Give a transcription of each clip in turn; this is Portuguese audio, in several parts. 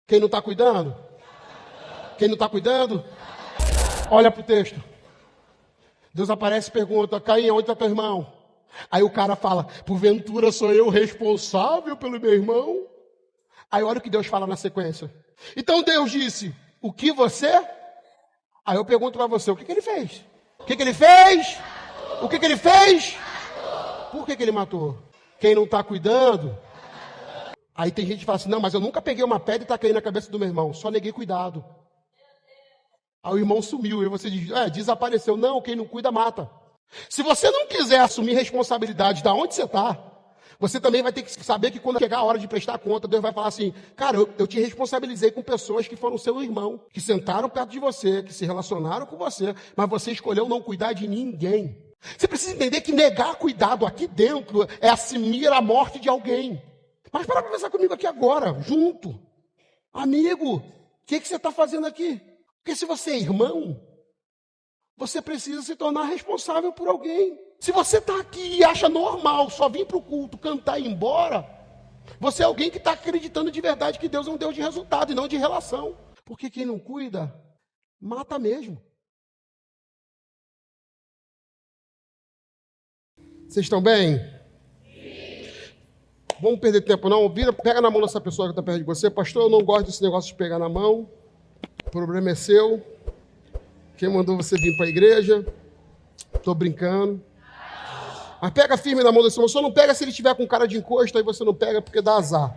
Quem não está cuidando? Quem não está cuidando? Olha para o texto. Deus aparece e pergunta: Caim, onde está teu irmão? Aí o cara fala: porventura sou eu responsável pelo meu irmão? Aí olha o que Deus fala na sequência. Então Deus disse: o que você? Aí eu pergunto para você: o que ele fez? O que ele fez? O que ele fez? Por que ele matou? Quem não está cuidando? Aí tem gente que fala assim: não, mas eu nunca peguei uma pedra e taquei na cabeça do meu irmão, só neguei cuidado. Aí o irmão sumiu, e você diz: desapareceu. Não, quem não cuida mata. Se você não quiser assumir responsabilidade de onde você está, você também vai ter que saber que quando chegar a hora de prestar conta, Deus vai falar assim: cara, eu te responsabilizei com pessoas que foram seu irmão, que sentaram perto de você, que se relacionaram com você, mas você escolheu não cuidar de ninguém. Você precisa entender que negar cuidado aqui dentro é assumir a morte de alguém. Mas para pensar comigo aqui agora, junto. Amigo, o que você está fazendo aqui? Porque se você é irmão, você precisa se tornar responsável por alguém. Se você está aqui e acha normal só vir para o culto, cantar e ir embora, você é alguém que está acreditando de verdade que Deus é um Deus de resultado e não de relação. Porque quem não cuida, mata mesmo. Vocês estão bem? Sim. Vamos perder tempo não? Pega na mão dessa pessoa que está perto de você. Pastor, eu não gosto desse negócio de pegar na mão. O problema é seu. Quem mandou você vir para a igreja? Estou brincando. Mas pega firme na mão desse irmão. Só não pega se ele estiver com cara de encosto, aí você não pega porque dá azar.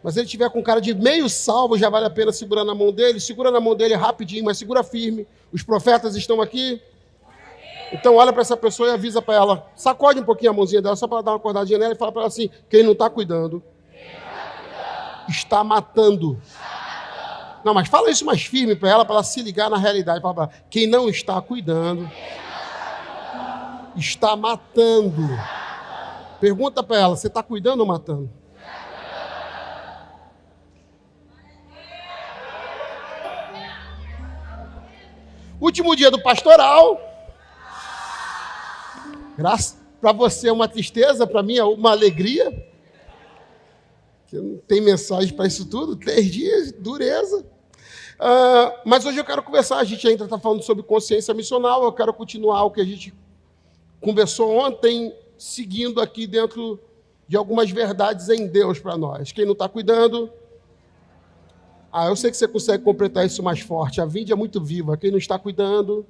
Mas se ele estiver com cara de meio salvo, já vale a pena segurar na mão dele. Segura na mão dele rapidinho, mas segura firme. Os profetas estão aqui. Então olha para essa pessoa e avisa para ela. Sacode um pouquinho a mãozinha dela, só para dar uma acordadinha nela e fala para ela assim: quem não está cuidando, está matando. Não, mas fala isso mais firme para ela se ligar na realidade. Fala para ela: quem não está cuidando, está matando. Pergunta para ela: você está cuidando ou matando? Último dia do pastoral. Graças para você é uma tristeza, para mim é uma alegria. Que não tem mensagem para isso tudo. 3 dias, dureza. Mas hoje eu quero conversar. A gente ainda está falando sobre consciência missional. Eu quero continuar o que a gente conversou ontem, seguindo aqui dentro de algumas verdades em Deus para nós. Quem não está cuidando... eu sei que você consegue completar isso mais forte. A vinde é muito viva. Quem não está cuidando...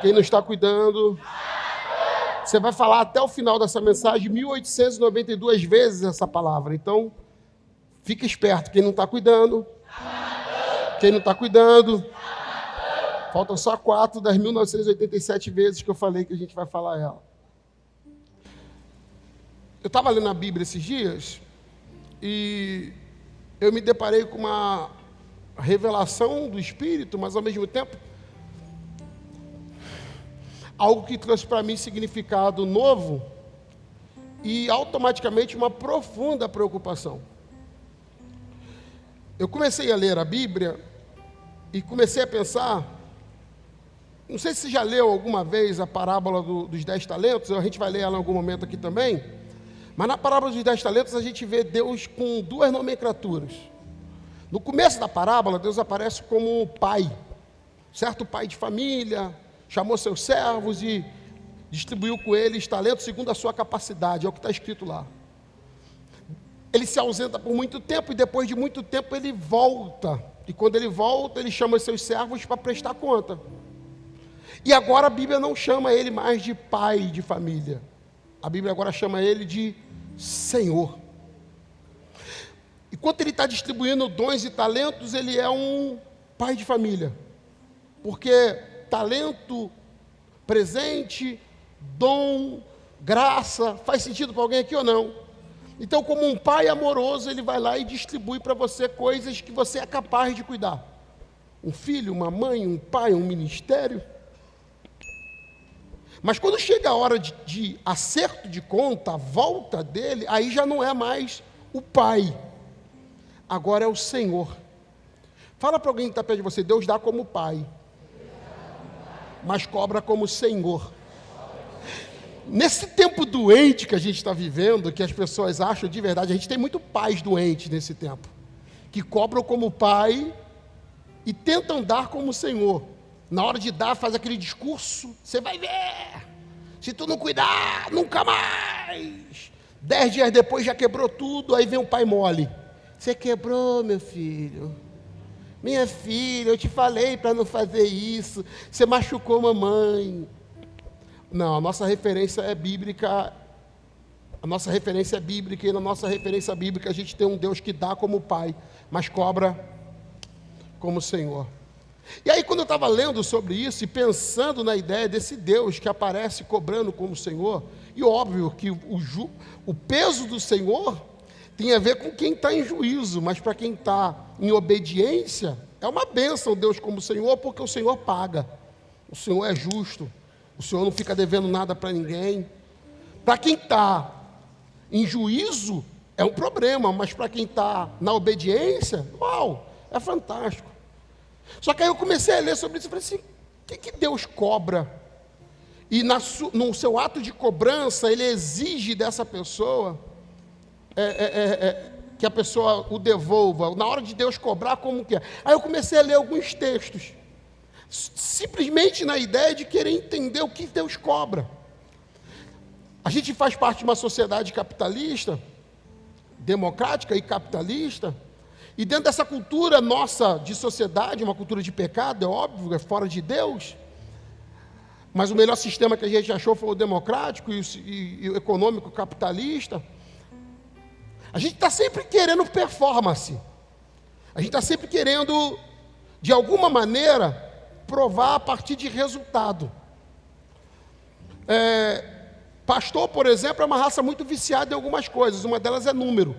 Quem não está cuidando... Você vai falar até o final dessa mensagem 1892 vezes essa palavra. Então, fica esperto. Quem não está cuidando... Quem não está cuidando... Faltam só 4 das 1987 vezes que eu falei que a gente vai falar ela. Eu estava lendo a Bíblia esses dias e eu me deparei com uma revelação do Espírito, mas ao mesmo tempo algo que trouxe para mim significado novo e automaticamente uma profunda preocupação. Eu comecei a ler a Bíblia e comecei a pensar, não sei se você já leu alguma vez a parábola dos 10 talentos, a gente vai ler ela em algum momento aqui também, mas na parábola dos 10 talentos a gente vê Deus com 2 nomenclaturas. No começo da parábola, Deus aparece como pai, certo pai de família, chamou seus servos e distribuiu com eles talentos segundo a sua capacidade, é o que está escrito lá. Ele se ausenta por muito tempo e depois de muito tempo ele volta. E quando ele volta, ele chama seus servos para prestar conta. E agora a Bíblia não chama ele mais de pai de família. A Bíblia agora chama ele de Senhor. Enquanto ele está distribuindo dons e talentos, ele é um pai de família. Porque talento, presente, dom, graça, faz sentido para alguém aqui ou não? Então, como um pai amoroso, ele vai lá e distribui para você coisas que você é capaz de cuidar. Um filho, uma mãe, um pai, um ministério. Mas quando chega a hora de acerto de conta, a volta dele, aí já não é mais o pai. Agora é o Senhor. Fala para alguém que está perto de você: Deus dá como pai, mas cobra como Senhor. Nesse tempo doente que a gente está vivendo, que as pessoas acham de verdade, a gente tem muito pais doentes nesse tempo. que cobram como pai e tentam dar como Senhor. Na hora de dar, faz aquele discurso, você vai ver, se tu não cuidar, nunca mais. 10 dias depois já quebrou tudo, aí vem o pai mole. Você quebrou, meu filho. Minha filha, eu te falei para não fazer isso, você machucou mamãe. Não, a nossa referência é bíblica. A nossa referência é bíblica, e na nossa referência bíblica a gente tem um Deus que dá como pai, mas cobra como Senhor. E aí, quando eu estava lendo sobre isso e pensando na ideia desse Deus que aparece cobrando como Senhor, e óbvio que o peso do Senhor tem a ver com quem está em juízo, mas para quem está em obediência, é uma bênção Deus como Senhor, porque o Senhor paga, o Senhor é justo, o Senhor não fica devendo nada para ninguém. Para quem está em juízo, é um problema, mas para quem está na obediência, uau, é fantástico. Só que aí eu comecei a ler sobre isso e falei assim, o que Deus cobra? E no seu ato de cobrança, Ele exige dessa pessoa que a pessoa o devolva. Na hora de Deus cobrar, como que é? Aí eu comecei a ler alguns textos, simplesmente na ideia de querer entender o que Deus cobra. A gente faz parte de uma sociedade capitalista, democrática e capitalista, e dentro dessa cultura nossa de sociedade, uma cultura de pecado, é óbvio, é fora de Deus, mas o melhor sistema que a gente achou foi o democrático e o econômico capitalista. A gente está sempre querendo performance, a gente está sempre querendo, de alguma maneira, provar a partir de resultado. Pastor, por exemplo, é uma raça muito viciada em algumas coisas, uma delas é número.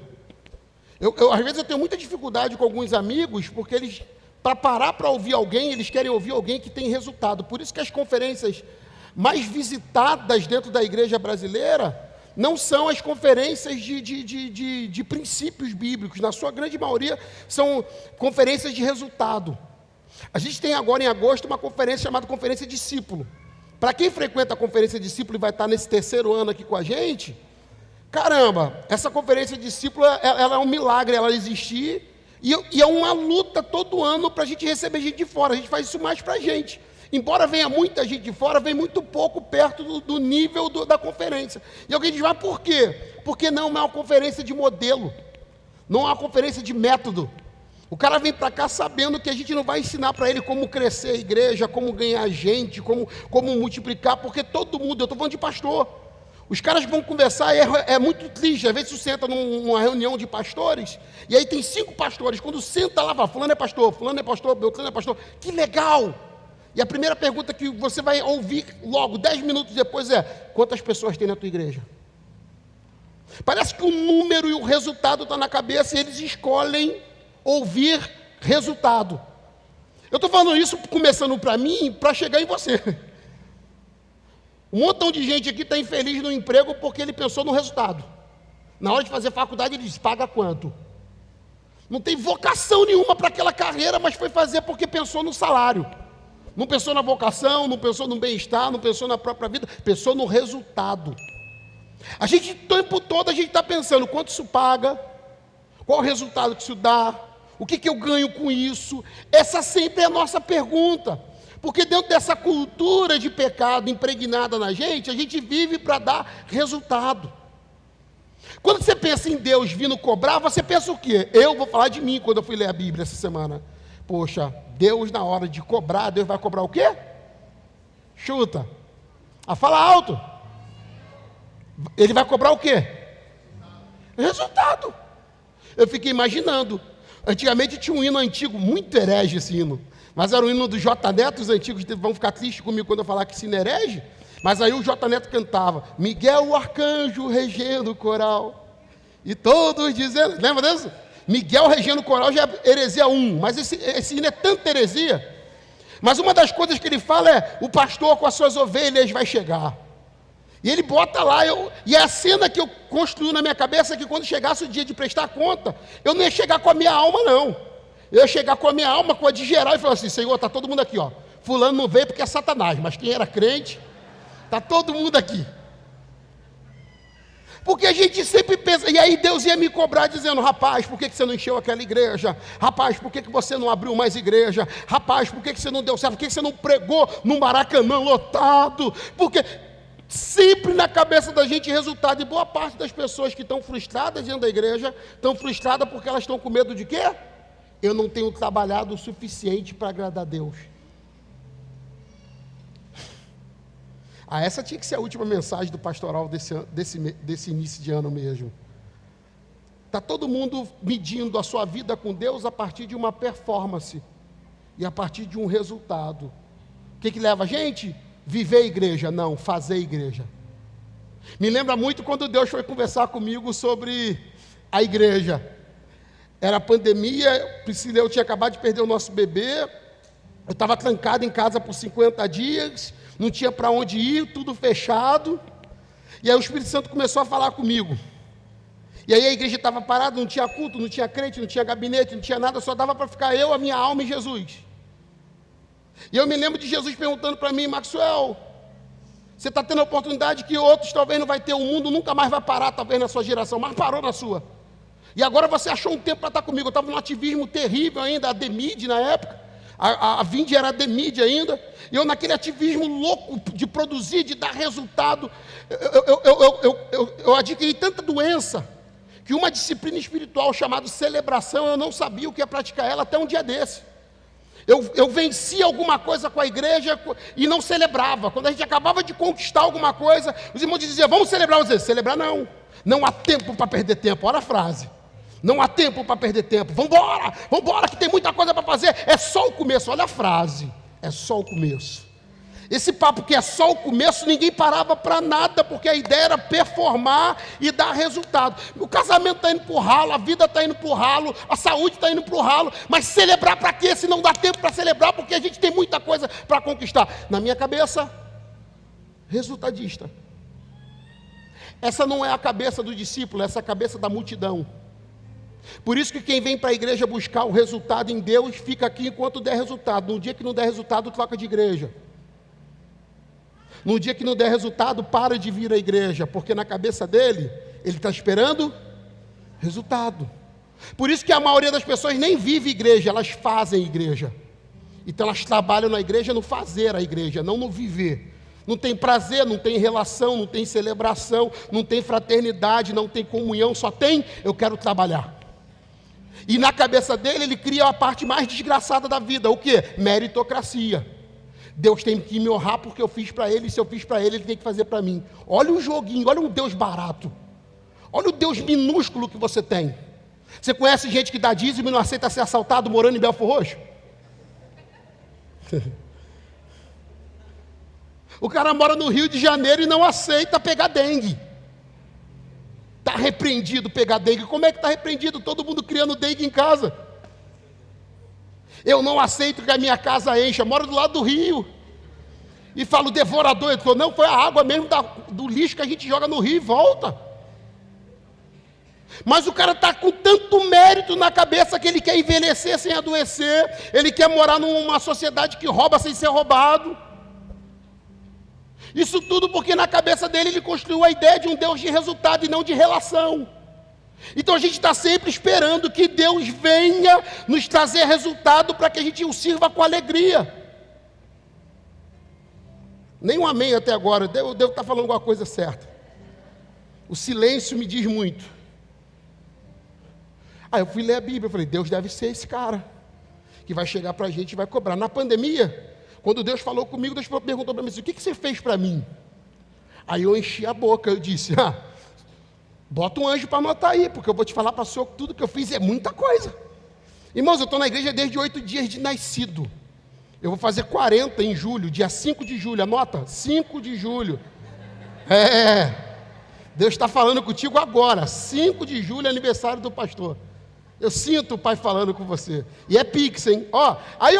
Às vezes eu tenho muita dificuldade com alguns amigos, porque eles, para parar para ouvir alguém, eles querem ouvir alguém que tem resultado. Por isso que as conferências mais visitadas dentro da igreja brasileira não são as conferências de princípios bíblicos. Na sua grande maioria, são conferências de resultado. A gente tem agora em agosto uma conferência chamada Conferência Discípulo. Para quem frequenta a Conferência Discípulo e vai estar nesse 3º ano aqui com a gente, caramba, essa Conferência Discípulo, ela é um milagre, ela existir, e é uma luta todo ano para a gente receber gente de fora. A gente faz isso mais para a gente. Embora venha muita gente de fora, vem muito pouco perto do nível da conferência. E alguém diz, mas por quê? Porque não é uma conferência de modelo, não é uma conferência de método. O cara vem para cá sabendo que a gente não vai ensinar para ele como crescer a igreja, como ganhar gente, como multiplicar, porque todo mundo, eu estou falando de pastor, os caras vão conversar e é muito triste. Às vezes você senta numa reunião de pastores, e aí tem 5 pastores, quando senta lá, fala, fulano é pastor, beltrano é pastor, que legal! E a primeira pergunta que você vai ouvir logo, 10 minutos depois é, quantas pessoas tem na tua igreja? Parece que o número e o resultado estão na cabeça e eles escolhem ouvir resultado. Eu estou falando isso começando para mim, para chegar em você. Um montão de gente aqui está infeliz no emprego porque ele pensou no resultado. Na hora de fazer faculdade ele diz, paga quanto? Não tem vocação nenhuma para aquela carreira, mas foi fazer porque pensou no salário. Não pensou na vocação, não pensou no bem-estar, não pensou na própria vida, pensou no resultado. A gente, o tempo todo, a gente está pensando quanto isso paga, qual o resultado que isso dá, o que eu ganho com isso. Essa sempre é a nossa pergunta, porque dentro dessa cultura de pecado impregnada na gente, a gente vive para dar resultado. Quando você pensa em Deus vindo cobrar, você pensa o quê? Eu vou falar de mim quando eu fui ler a Bíblia essa semana. Poxa, Deus na hora de cobrar, Deus vai cobrar o quê? Chuta. Fala alto. Ele vai cobrar o quê? Resultado. Eu fiquei imaginando. Antigamente tinha um hino antigo, muito herege esse hino. Mas era o hino do J. Neto, os antigos vão ficar tristes comigo quando eu falar que esse hino é herege. Mas aí o J. Neto cantava, Miguel o arcanjo regendo o coral. E todos dizendo, lembra disso? Miguel regendo o coral já é heresia 1, mas esse hino é tanta heresia. Mas uma das coisas que ele fala é, o pastor com as suas ovelhas vai chegar. E ele bota lá, e a cena que eu construí na minha cabeça é que quando chegasse o dia de prestar conta, eu não ia chegar com a minha alma não. Eu ia chegar com a minha alma, com a de geral, e falar assim, Senhor, está todo mundo aqui, ó. Fulano não veio porque é Satanás, mas quem era crente, está todo mundo aqui. Porque a gente sempre pensa, e aí Deus ia me cobrar dizendo, rapaz, por que você não encheu aquela igreja? Rapaz, por que você não abriu mais igreja? Rapaz, por que você não deu certo? Por que você não pregou no Maracanã lotado? Porque sempre na cabeça da gente resultado, e boa parte das pessoas que estão frustradas dentro da igreja, estão frustradas porque elas estão com medo de quê? Eu não tenho trabalhado o suficiente para agradar a Deus. Essa tinha que ser a última mensagem do pastoral desse início de ano mesmo. Está todo mundo medindo a sua vida com Deus a partir de uma performance e a partir de um resultado. O que leva a gente? Viver a igreja? Não, fazer a igreja. Me lembra muito quando Deus foi conversar comigo sobre a igreja. Era pandemia, Priscila e eu tinha acabado de perder o nosso bebê, eu estava trancado em casa por 50 dias, não tinha para onde ir, tudo fechado, e aí o Espírito Santo começou a falar comigo, e aí a igreja estava parada, não tinha culto, não tinha crente, não tinha gabinete, não tinha nada, só dava para ficar eu, a minha alma e Jesus. E eu me lembro de Jesus perguntando para mim, Maxwell, você está tendo a oportunidade que outros talvez não vai ter, o mundo nunca mais vai parar, talvez na sua geração, mas parou na sua. E agora você achou um tempo para estar comigo. Eu estava num ativismo terrível ainda, a Demid na época, a Vinde era a Demid ainda, e eu naquele ativismo louco de produzir, de dar resultado, eu adquiri tanta doença, que uma disciplina espiritual chamada celebração, eu não sabia o que ia praticar ela até um dia desse. Eu vencia alguma coisa com a igreja e não celebrava. Quando a gente acabava de conquistar alguma coisa, os irmãos diziam, vamos celebrar. Eu dizia, celebrar não. Não há tempo para perder tempo. Olha a frase. Não há tempo para perder tempo. Vamos embora, que tem muita coisa para fazer. É só o começo. Olha a frase. É só o começo. Esse papo que é só o começo, ninguém parava para nada, porque a ideia era performar e dar resultado. O casamento está indo para o ralo, a vida está indo para o ralo, a saúde está indo para o ralo, mas celebrar para quê? Se não dá tempo para celebrar, porque a gente tem muita coisa para conquistar. Na minha cabeça, resultadista. Essa não é a cabeça do discípulo, essa é a cabeça da multidão. Por isso que quem vem para a igreja buscar o resultado em Deus, fica aqui enquanto der resultado. No dia que não der resultado, troca de igreja. No dia que não der resultado, para de vir à igreja, porque na cabeça dele, ele está esperando resultado. Por isso que a maioria das pessoas nem vive igreja, elas fazem igreja. Então elas trabalham na igreja no fazer a igreja, não no viver. Não tem prazer, não tem relação, não tem celebração, não tem fraternidade, não tem comunhão, só tem, eu quero trabalhar. E na cabeça dele, ele cria a parte mais desgraçada da vida, o quê? Meritocracia. Deus tem que me honrar porque eu fiz para ele, e se eu fiz para ele, ele tem que fazer para mim. Olha o joguinho, olha um Deus barato. Olha o Deus minúsculo que você tem. Você conhece gente que dá dízimo e não aceita ser assaltado morando em Belfor Roxo? O cara mora no Rio de Janeiro e não aceita pegar dengue. Está repreendido pegar dengue. Como é que está repreendido? Todo mundo criando dengue em casa. Eu não aceito que a minha casa encha, moro do lado do rio. E falo, devorador, ele falou, não, foi a água mesmo do lixo que a gente joga no rio e volta. Mas o cara está com tanto mérito na cabeça que ele quer envelhecer sem adoecer, ele quer morar numa sociedade que rouba sem ser roubado. Isso tudo porque na cabeça dele ele construiu a ideia de um Deus de resultado e não de relação. Então a gente está sempre esperando que Deus venha nos trazer resultado para que a gente o sirva com alegria. Nem um amém até agora, eu devo estar falando alguma coisa certa. O silêncio me diz muito. Aí eu fui ler a Bíblia, eu falei, Deus deve ser esse cara, que vai chegar para a gente e vai cobrar. Na pandemia, quando Deus falou comigo, Deus perguntou para mim assim, o que você fez para mim? Aí eu enchi a boca, eu disse, bota um anjo para anotar aí, porque eu vou te falar para o senhor que tudo que eu fiz é muita coisa. Irmãos, eu estou na igreja desde 8 dias de nascido. Eu vou fazer 40 em julho, dia 5 de julho, anota, 5 de julho. Deus está falando contigo agora, 5 de julho é aniversário do pastor. Eu sinto o Pai falando com você. E é Pix, hein? Aí,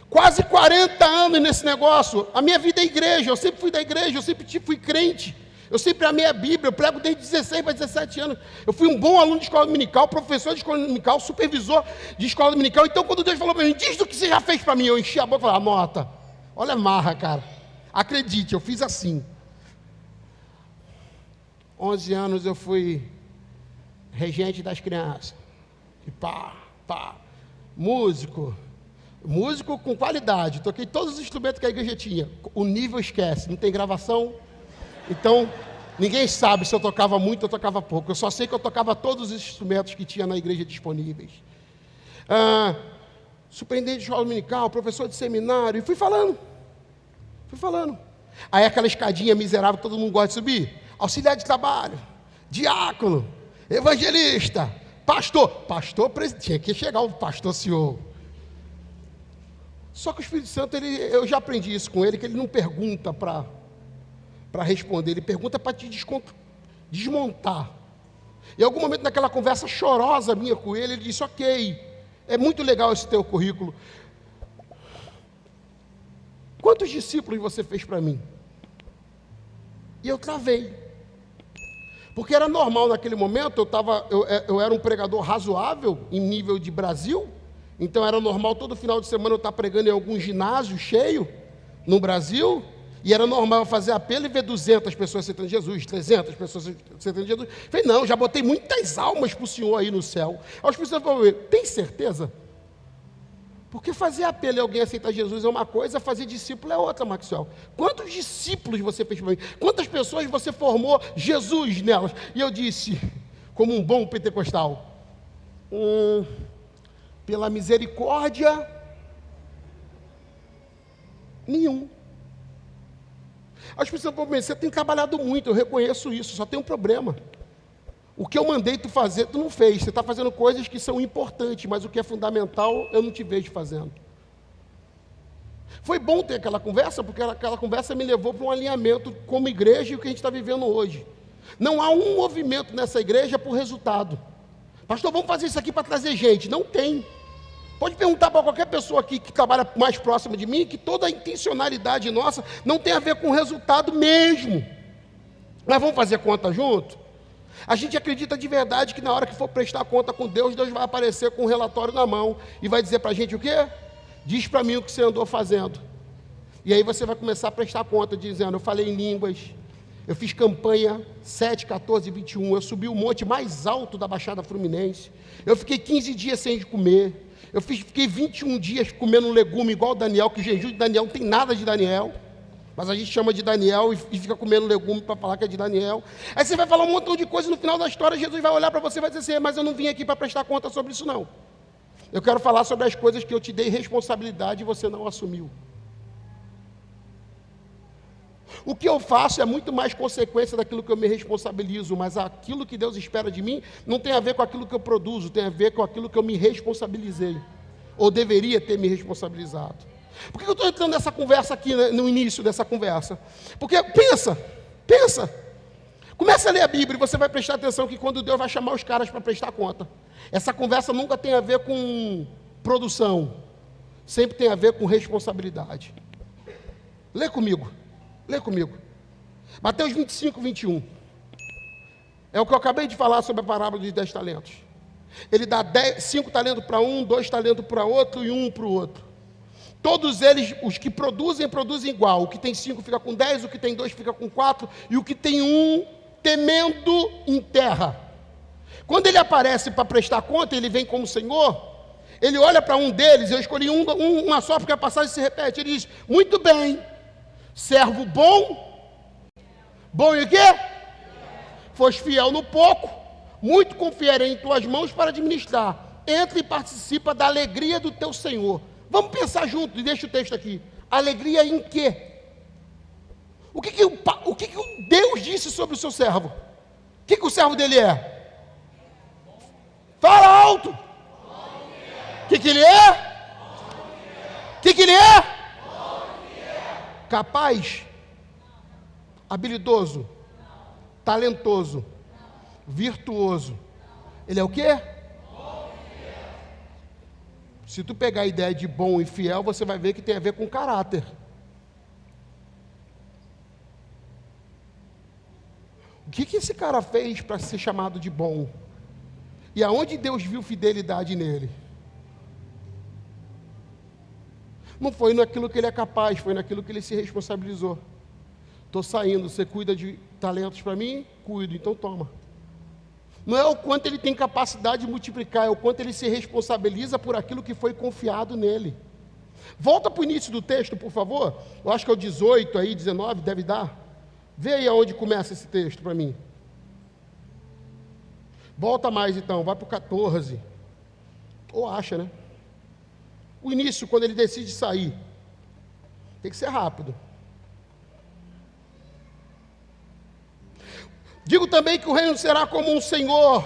quase 40 anos nesse negócio. A minha vida é igreja, eu sempre fui da igreja, eu sempre fui crente. Eu sempre amei a Bíblia, eu prego desde 16 para 17 anos. Eu fui um bom aluno de escola dominical, professor de escola dominical, supervisor de escola dominical. Então, quando Deus falou para mim, diz do que você já fez para mim, eu enchi a boca e falei, anota. Olha a marra, cara. Acredite, eu fiz assim. 11 anos eu fui regente das crianças. E músico com qualidade. Toquei todos os instrumentos que a igreja tinha. O nível esquece, não tem gravação. Então, ninguém sabe se eu tocava muito ou tocava pouco. Eu só sei que eu tocava todos os instrumentos que tinha na igreja disponíveis. Superintendente de escola dominical, professor de seminário, e fui falando. Aí aquela escadinha miserável que todo mundo gosta de subir. Auxiliar de trabalho, diácono, evangelista, pastor, tinha que chegar o pastor senhor. Só que o Espírito Santo, eu já aprendi isso com ele, que ele não pergunta para responder, ele pergunta para te desmontar. Em algum momento naquela conversa chorosa minha com ele disse, ok, é muito legal esse teu currículo. Quantos discípulos você fez para mim? E eu travei. Porque era normal naquele momento, eu era um pregador razoável em nível de Brasil, então era normal todo final de semana eu estar pregando em algum ginásio cheio no Brasil, e era normal eu fazer apelo e ver 200 pessoas aceitando Jesus, 300 pessoas aceitando Jesus. Eu falei, não, já botei muitas almas para o Senhor aí no céu. Aí os pessoas falaram, tem certeza? Porque fazer apelo e alguém aceitar Jesus é uma coisa, fazer discípulo é outra, Maxwell. Quantos discípulos você fez para mim? Quantas pessoas você formou Jesus nelas? E eu disse, como um bom pentecostal, pela misericórdia, nenhum. As pessoas falam, você tem trabalhado muito, eu reconheço isso, só tem um problema. O que eu mandei tu fazer, tu não fez. Você está fazendo coisas que são importantes, mas o que é fundamental, eu não te vejo fazendo. Foi bom ter aquela conversa, porque aquela conversa me levou para um alinhamento como igreja e o que a gente está vivendo hoje. Não há um movimento nessa igreja por resultado. Pastor, vamos fazer isso aqui para trazer gente. Não tem. Pode perguntar para qualquer pessoa aqui que trabalha mais próxima de mim, que toda a intencionalidade nossa não tem a ver com resultado mesmo. Nós vamos fazer conta junto? A gente acredita de verdade que na hora que for prestar conta com Deus, Deus vai aparecer com um relatório na mão e vai dizer para a gente o quê? Diz para mim o que você andou fazendo. E aí você vai começar a prestar conta dizendo, eu falei em línguas, eu fiz campanha 7, 14, 21, eu subi o monte mais alto da Baixada Fluminense, eu fiquei 15 dias sem comer, eu fiquei 21 dias comendo um legume igual o Daniel, que o jejum de Daniel não tem nada de Daniel. Mas a gente chama de Daniel e fica comendo legume para falar que é de Daniel. Aí você vai falar um montão de coisa e no final da história Jesus vai olhar para você e vai dizer assim, mas eu não vim aqui para prestar conta sobre isso não. Eu quero falar sobre as coisas que eu te dei responsabilidade e você não assumiu. O que eu faço é muito mais consequência daquilo que eu me responsabilizo, mas aquilo que Deus espera de mim não tem a ver com aquilo que eu produzo, tem a ver com aquilo que eu me responsabilizei, ou deveria ter me responsabilizado. Por que eu estou entrando nessa conversa aqui, né, no início dessa conversa? Porque pensa, começa a ler a Bíblia e você vai prestar atenção que quando Deus vai chamar os caras para prestar conta, essa conversa nunca tem a ver com produção, sempre tem a ver com responsabilidade. Lê comigo. Mateus 25, 21. É o que eu acabei de falar sobre a parábola dos 10 talentos. Ele dá 5 talentos para um, 2 talentos para outro e 1 para o outro. Todos eles, os que produzem igual. O que tem 5 fica com 10, o que tem 2 fica com 4, e o que tem 1, temendo, enterra. Quando ele aparece para prestar conta, ele vem como Senhor, ele olha para um deles, eu escolhi uma só, porque a passagem se repete, ele diz, muito bem, servo bom e o quê? Foste fiel no pouco, muito confiarei em tuas mãos para administrar. Entra e participa da alegria do teu Senhor. Vamos pensar junto, e deixa o texto aqui. Alegria em quê? O que o Deus disse sobre o seu servo? O que o servo dele é? Fala alto! O que ele é? O que ele é? Capaz? Habilidoso? Talentoso? Virtuoso? Ele é o quê? Se tu pegar a ideia de bom e fiel, você vai ver que tem a ver com caráter. O que esse cara fez para ser chamado de bom? E aonde Deus viu fidelidade nele? Não foi naquilo que ele é capaz, foi naquilo que ele se responsabilizou. estou saindo, você cuida de talentos para mim? Cuido, então toma. Não é o quanto ele tem capacidade de multiplicar, é o quanto ele se responsabiliza por aquilo que foi confiado nele. Volta para o início do texto, por favor. Eu acho que é o 18 aí, 19, deve dar. Vê aí aonde começa esse texto para mim. Volta mais então, vai para o 14. Ou acha, né? O início, quando ele decide sair. Tem que ser rápido. Digo também que o reino será como um senhor,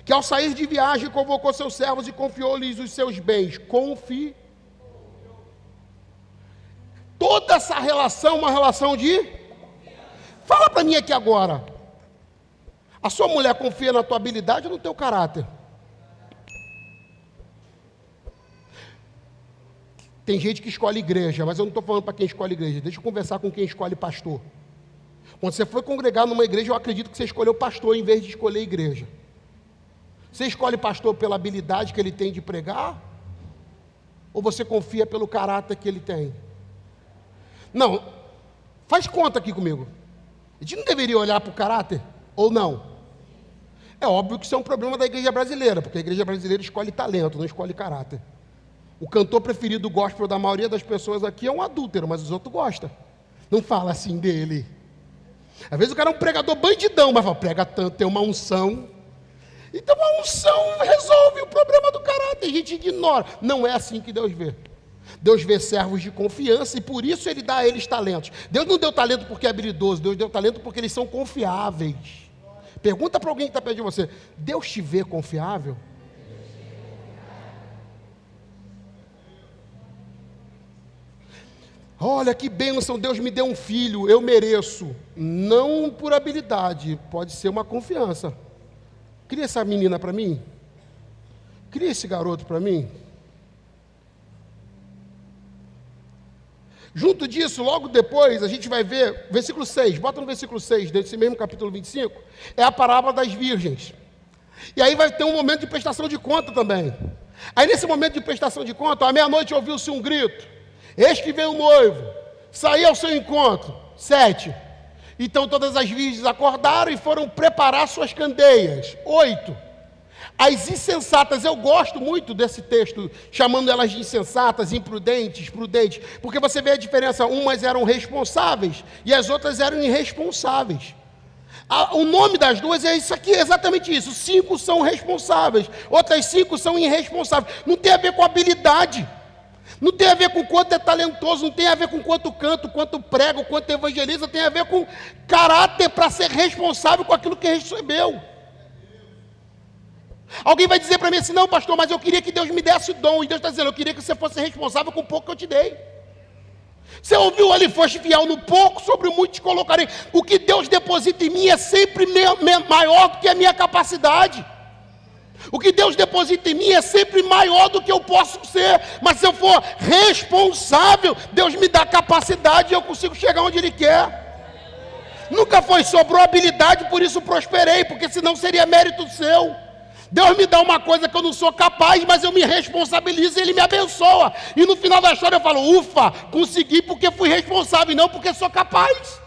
que ao sair de viagem convocou seus servos e confiou-lhes os seus bens. Confie. Toda essa relação é uma relação de... Fala para mim aqui agora. A sua mulher confia na tua habilidade ou no teu caráter? Tem gente que escolhe igreja, mas eu não estou falando para quem escolhe igreja. Deixa eu conversar com quem escolhe pastor. Quando você foi congregar numa igreja, eu acredito que você escolheu pastor em vez de escolher igreja. Você escolhe pastor pela habilidade que ele tem de pregar? Ou você confia pelo caráter que ele tem? Não, faz conta aqui comigo. A gente não deveria olhar para o caráter? Ou não? É óbvio que isso é um problema da igreja brasileira, porque a igreja brasileira escolhe talento, não escolhe caráter. O cantor preferido do gospel da maioria das pessoas aqui é um adúltero, mas os outros gostam. Não fala assim dele. Às vezes o cara é um pregador bandidão, mas fala, prega tanto, tem uma unção. Então a unção resolve o problema do caráter, a gente ignora. Não é assim que Deus vê. Deus vê servos de confiança e por isso Ele dá a eles talentos. Deus não deu talento porque é habilidoso, Deus deu talento porque eles são confiáveis. Pergunta para alguém que está perto de você, Deus te vê confiável? Olha que bênção, Deus me deu um filho, eu mereço. Não por habilidade, pode ser uma confiança. Cria essa menina para mim. Cria esse garoto para mim. Junto disso, logo depois, a gente vai ver, versículo 6, bota no versículo 6, desse mesmo capítulo 25, é a parábola das virgens. E aí vai ter um momento de prestação de conta também. Aí nesse momento de prestação de conta, à meia-noite ouviu-se um grito. Eis que veio o noivo, saiu ao seu encontro. 7. Então todas as virgens acordaram e foram preparar suas candeias. 8. As insensatas, eu gosto muito desse texto, chamando elas de insensatas, imprudentes, prudentes, porque você vê a diferença, umas eram responsáveis e as outras eram irresponsáveis. O nome das duas é isso aqui, exatamente isso. 5 são responsáveis, outras 5 são irresponsáveis. Não tem a ver com habilidade. Não tem a ver com quanto é talentoso, não tem a ver com quanto canta, quanto prega, quanto evangeliza, tem a ver com caráter para ser responsável com aquilo que recebeu. Alguém vai dizer para mim assim, não pastor, mas eu queria que Deus me desse o dom, e Deus está dizendo, eu queria que você fosse responsável com o pouco que eu te dei. Você ouviu ali, foste fiel no pouco, sobre o muito te colocarei. O que Deus deposita em mim é sempre maior do que a minha capacidade. O que Deus deposita em mim é sempre maior do que eu posso ser, mas se eu for responsável, Deus me dá capacidade e eu consigo chegar onde Ele quer. Nunca foi sobrou habilidade, por isso prosperei, porque senão seria mérito seu. Deus me dá uma coisa que eu não sou capaz, mas eu me responsabilizo e Ele me abençoa. E no final da história eu falo, ufa, consegui porque fui responsável e não porque sou capaz.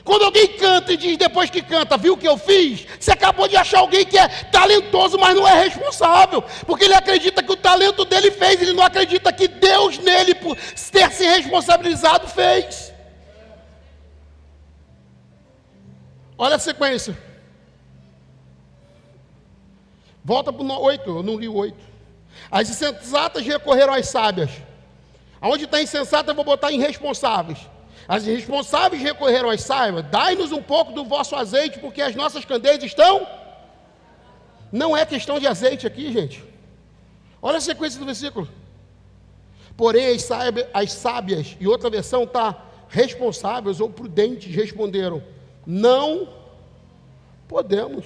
Quando alguém canta e diz depois que canta, viu o que eu fiz? Você acabou de achar alguém que é talentoso, mas não é responsável. Porque ele acredita que o talento dele fez, ele não acredita que Deus nele, por ter se responsabilizado, fez. Olha a sequência. Volta para o 8, eu não li o 8. As insensatas recorreram às sábias. Aonde está insensata eu vou botar irresponsáveis. As irresponsáveis recorreram às sábias. Dai-nos um pouco do vosso azeite, porque as nossas candeias estão... Não é questão de azeite aqui, gente. Olha a sequência do versículo. Porém as sábias, e outra versão está responsáveis ou prudentes, responderam, não podemos.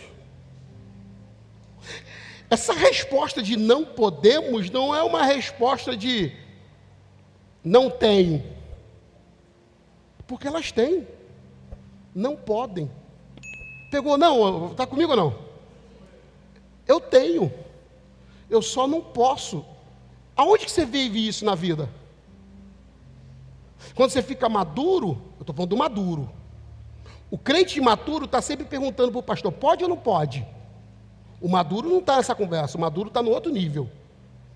Essa resposta de não podemos não é uma resposta de não tem. Porque elas têm. Não podem. Pegou? Não, está comigo ou não? Eu tenho. Eu só não posso. Aonde que você vive isso na vida? Quando você fica maduro, eu estou falando do maduro. O crente imaturo está sempre perguntando para o pastor, pode ou não pode? O maduro não está nessa conversa, o maduro está no outro nível.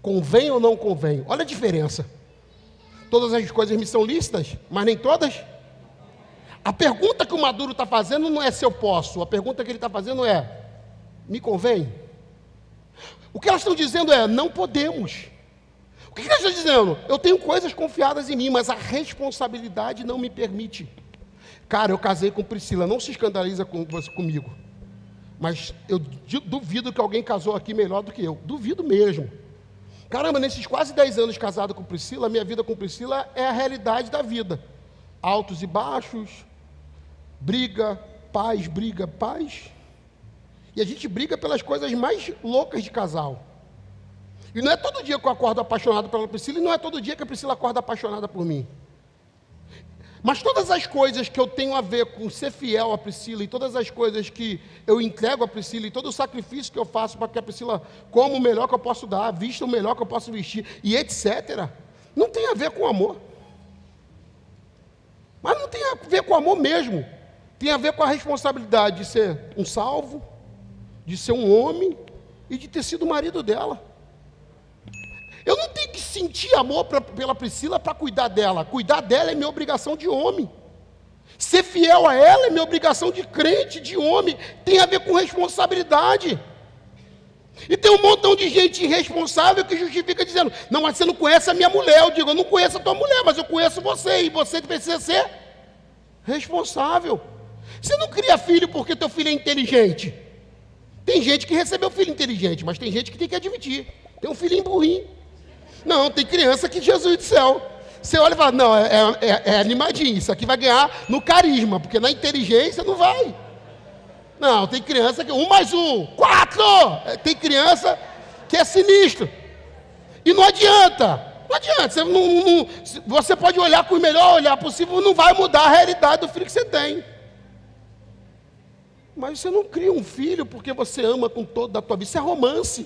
Convém ou não convém? Olha a diferença. Todas as coisas me são lícitas, mas nem todas. A pergunta que o maduro está fazendo não é se eu posso, a pergunta que ele está fazendo é, me convém? O que elas estão dizendo é, não podemos. O que elas estão dizendo? Eu tenho coisas confiadas em mim, mas a responsabilidade não me permite. Cara, eu casei com Priscila, não se escandaliza comigo. Mas eu duvido que alguém casou aqui melhor do que eu. Duvido mesmo. Caramba, nesses quase 10 anos casado com Priscila, a minha vida com Priscila é a realidade da vida. Altos e baixos, briga, paz. E a gente briga pelas coisas mais loucas de casal. E não é todo dia que eu acordo apaixonado pela Priscila, e não é todo dia que a Priscila acorda apaixonada por mim. Mas todas as coisas que eu tenho a ver com ser fiel a Priscila, e todas as coisas que eu entrego a Priscila, e todo o sacrifício que eu faço para que a Priscila coma o melhor que eu posso dar, vista o melhor que eu posso vestir, e etc., não tem a ver com amor. Mas não tem a ver com amor mesmo. Tem a ver com a responsabilidade de ser um salvo, de ser um homem, e de ter sido o marido dela. Eu não tenho que sentir amor pela Priscila para cuidar dela. Cuidar dela é minha obrigação de homem. Ser fiel a ela é minha obrigação de crente, de homem. Tem a ver com responsabilidade. E tem um montão de gente irresponsável que justifica dizendo, não, mas você não conhece a minha mulher. Eu digo, eu não conheço a tua mulher, mas eu conheço você. E você precisa ser responsável. Você não cria filho porque teu filho é inteligente. Tem gente que recebeu filho inteligente, mas tem gente que tem que admitir. Tem um filhinho burrinho. Não, tem criança que Jesus do céu. Você olha e fala, não, é animadinho, isso aqui vai ganhar no carisma, porque na inteligência não vai. Não, tem criança que 1 mais 1, 4! Tem criança que é sinistro. E não adianta. Não adianta. Você pode olhar com o melhor olhar possível, não vai mudar a realidade do filho que você tem. Mas você não cria um filho porque você ama com toda a tua vida. Isso é romance.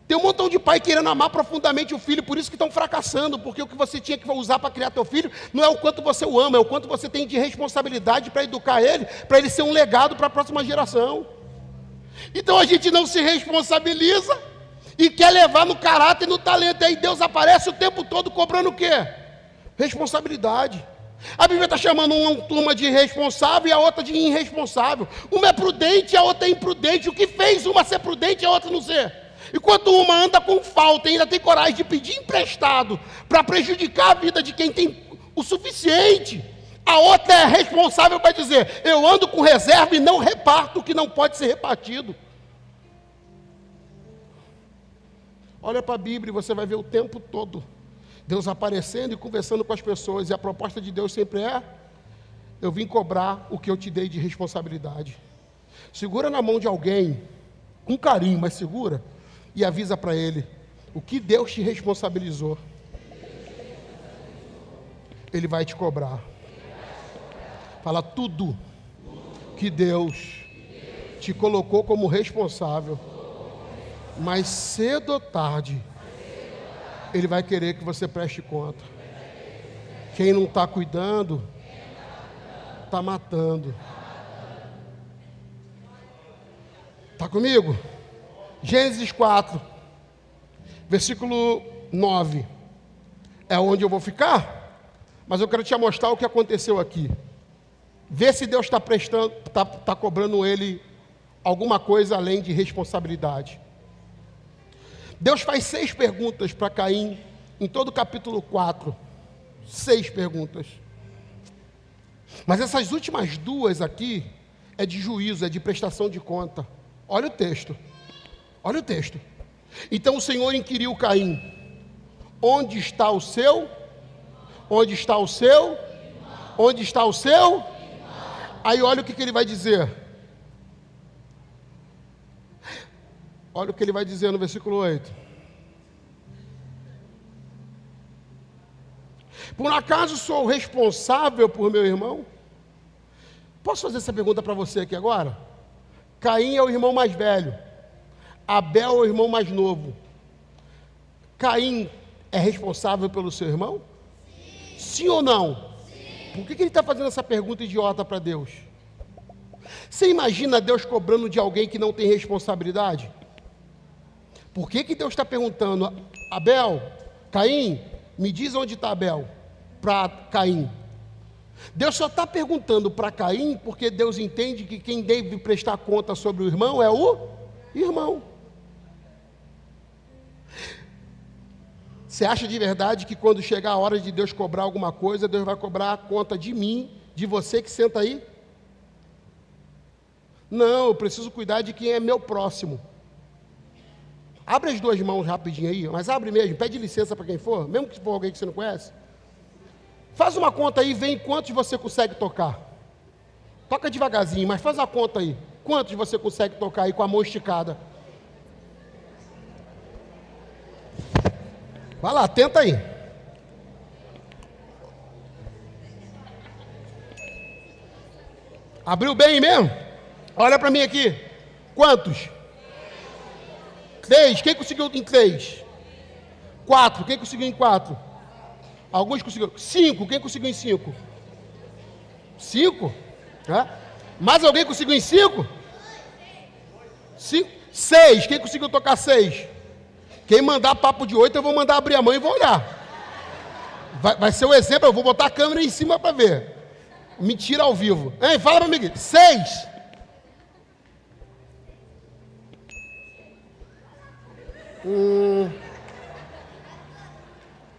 Tem um montão de pai querendo amar profundamente o filho, por isso que estão fracassando, porque o que você tinha que usar para criar teu filho não é o quanto você o ama, é o quanto você tem de responsabilidade para educar ele, para ele ser um legado para a próxima geração. Então a gente não se responsabiliza e quer levar no caráter e no talento, aí Deus aparece o tempo todo cobrando o quê? Responsabilidade. A Bíblia está chamando uma turma de irresponsável e a outra de irresponsável. Uma é prudente e a outra é imprudente. O que fez uma ser prudente e a outra não ser? Enquanto uma anda com falta e ainda tem coragem de pedir emprestado para prejudicar a vida de quem tem o suficiente, a outra é responsável para dizer, eu ando com reserva e não reparto o que não pode ser repartido. Olha para a Bíblia e você vai ver o tempo todo Deus aparecendo e conversando com as pessoas, e a proposta de Deus sempre é, eu vim cobrar o que eu te dei de responsabilidade. Segura na mão de alguém, com carinho, mas segura, e avisa para ele o que Deus te responsabilizou. Ele vai te cobrar. Fala tudo que Deus te colocou como responsável, mas cedo ou tarde Ele vai querer que você preste conta. Quem não está cuidando está matando. Está comigo? Gênesis 4, versículo 9, é onde eu vou ficar, mas eu quero te mostrar o que aconteceu aqui. Vê se Deus está cobrando ele alguma coisa além de responsabilidade. Deus faz 6 perguntas para Caim, em todo o capítulo 4, 6 perguntas. Mas essas últimas 2 aqui, é de juízo, é de prestação de conta. Olha o texto. Olha o texto. Então o Senhor inquiriu Caim, onde está o seu? Onde está o seu? Onde está o seu? Aí olha o que ele vai dizer. Olha o que ele vai dizer no versículo 8. Por acaso sou responsável por meu irmão? Posso fazer essa pergunta para você aqui agora? Caim é o irmão mais velho. Abel é o irmão mais novo. Caim é responsável pelo seu irmão? Sim ou não? Por que ele está fazendo essa pergunta idiota para Deus? Você imagina Deus cobrando de alguém que não tem responsabilidade? Por que Deus está perguntando, Abel, Caim, me diz onde está Abel, para Caim? Deus só está perguntando para Caim porque Deus entende que quem deve prestar conta sobre o irmão é o irmão. Você acha de verdade que quando chegar a hora de Deus cobrar alguma coisa, Deus vai cobrar a conta de mim, de você que senta aí? Não, eu preciso cuidar de quem é meu próximo. Abre as duas mãos rapidinho aí, mas abre mesmo, pede licença para quem for, mesmo que for alguém que você não conhece. Faz uma conta aí, vê em quantos você consegue tocar. Toca devagarzinho, mas faz a conta aí. Quantos você consegue tocar aí com a mão esticada? Vai lá, tenta aí. Abriu bem mesmo? Olha para mim aqui. Quantos? 3. Quem conseguiu em 3? 4. Quem conseguiu em 4? Alguns conseguiram. 5. Quem conseguiu em 5? 5? Mais alguém conseguiu em 5? 6. Quem conseguiu tocar 6? Quem mandar papo de 8, eu vou mandar abrir a mão e vou olhar. Vai ser o exemplo, eu vou botar a câmera em cima para ver. Mentira ao vivo. Hein, fala para mim. 6.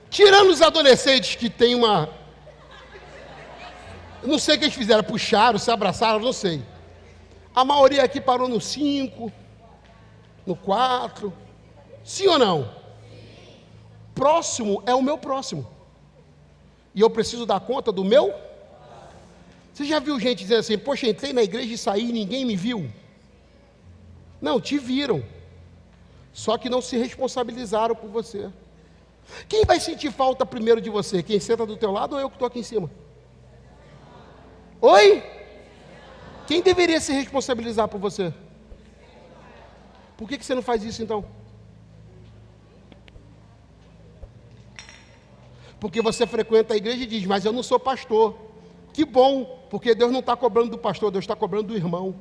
Tirando os adolescentes que tem uma... Não sei o que eles fizeram, puxaram, se abraçaram, não sei. A maioria aqui parou no 5, no 4. Sim ou não? Próximo é o meu próximo. E eu preciso dar conta do meu? Você já viu gente dizendo assim, poxa, entrei na igreja e saí e ninguém me viu? Não, te viram. Só que não se responsabilizaram por você. Quem vai sentir falta primeiro de você? Quem senta do teu lado ou eu que estou aqui em cima? Oi? Quem deveria se responsabilizar por você? Por que você não faz isso então? Porque você frequenta a igreja e diz, mas eu não sou pastor. Que bom, porque Deus não está cobrando do pastor, Deus está cobrando do irmão.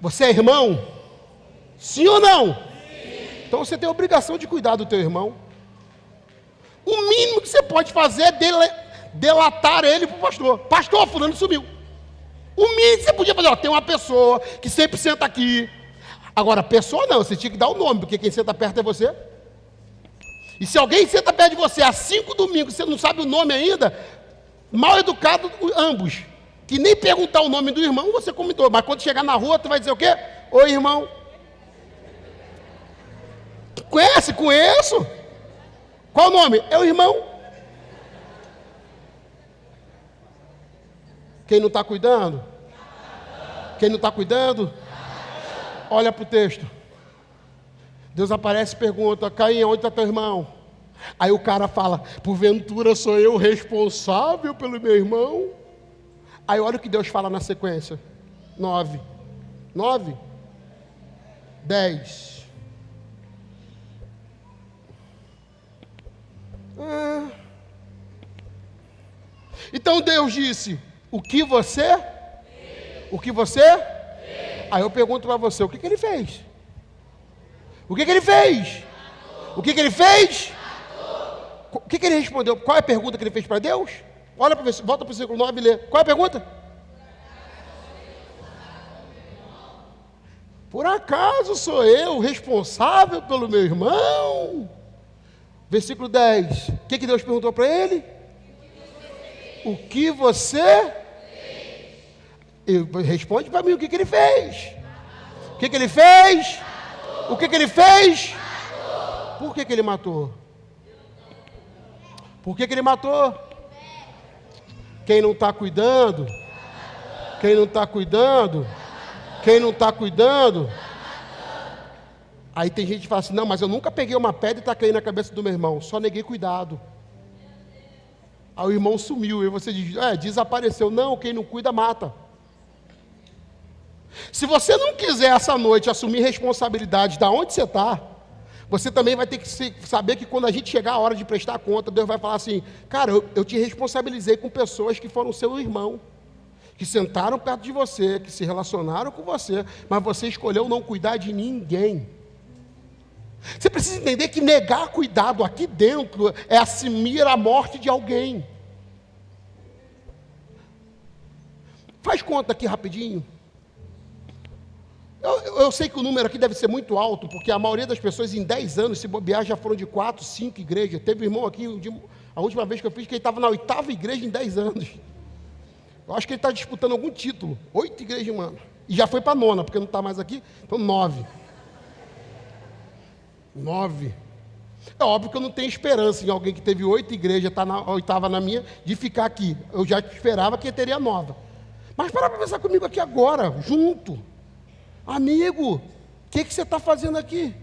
Você é irmão? Sim ou não? Sim. Então você tem a obrigação de cuidar do teu irmão. O mínimo que você pode fazer é delatar ele para o pastor. Pastor, fulano sumiu. O mínimo que você podia fazer, tem uma pessoa que sempre senta aqui. Agora, pessoa não, você tinha que dar o nome, porque quem senta perto é você. E se alguém senta perto de você há 5 domingos, você não sabe o nome ainda, mal educado ambos. Que nem perguntar o nome do irmão, você comentou. Mas quando chegar na rua, tu vai dizer o quê? Oi, irmão. Conhece? Conheço. Qual o nome? É o irmão. Quem não está cuidando? Quem não está cuidando? Olha para o texto. Deus aparece e pergunta, Caim, onde está teu irmão? Aí o cara fala, porventura sou eu responsável pelo meu irmão? Aí olha o que Deus fala na sequência. 9, 10. Então Deus disse, o que você? Aí eu pergunto para você, o que ele fez? O que ele fez? O que ele fez? O que ele respondeu? Qual é a pergunta que ele fez para Deus? Olha para ver, volta para o versículo 9 e lê. Qual é a pergunta? Por acaso sou eu responsável pelo meu irmão? Versículo 10. O que Deus perguntou para ele? O que você? Responde para mim o que ele fez. O que ele fez? O que ele fez? Por que ele matou? Por que ele matou? Quem não está cuidando? Quem não está cuidando? Quem não está cuidando? Aí tem gente que fala assim, não, mas eu nunca peguei uma pedra e taquei na cabeça do meu irmão, só neguei cuidado. Aí o irmão sumiu, e você diz, desapareceu. Não, quem não cuida, mata. Se você não quiser essa noite assumir responsabilidade de onde você está, você também vai ter que saber que quando a gente chegar a hora de prestar conta, Deus vai falar assim, cara, eu te responsabilizei com pessoas que foram seu irmão, que sentaram perto de você, que se relacionaram com você, mas você escolheu não cuidar de ninguém. Você precisa entender que negar cuidado aqui dentro é assumir a morte de alguém. Faz conta aqui rapidinho. Eu sei que o número aqui deve ser muito alto, porque a maioria das pessoas em 10 anos, se bobear, já foram de 4, 5 igrejas. Teve um irmão aqui, a última vez que eu fiz, que ele estava na 8ª igreja em 10 anos. Eu acho que ele está disputando algum título. 8 igrejas, mano. E já foi para a 9ª, porque não está mais aqui. Então, 9. 9. É óbvio que eu não tenho esperança em alguém que teve 8 igrejas, está na 8ª na minha, de ficar aqui. Eu já esperava que teria 9. Mas para pensar comigo aqui agora, junto. Amigo, o que você está fazendo aqui?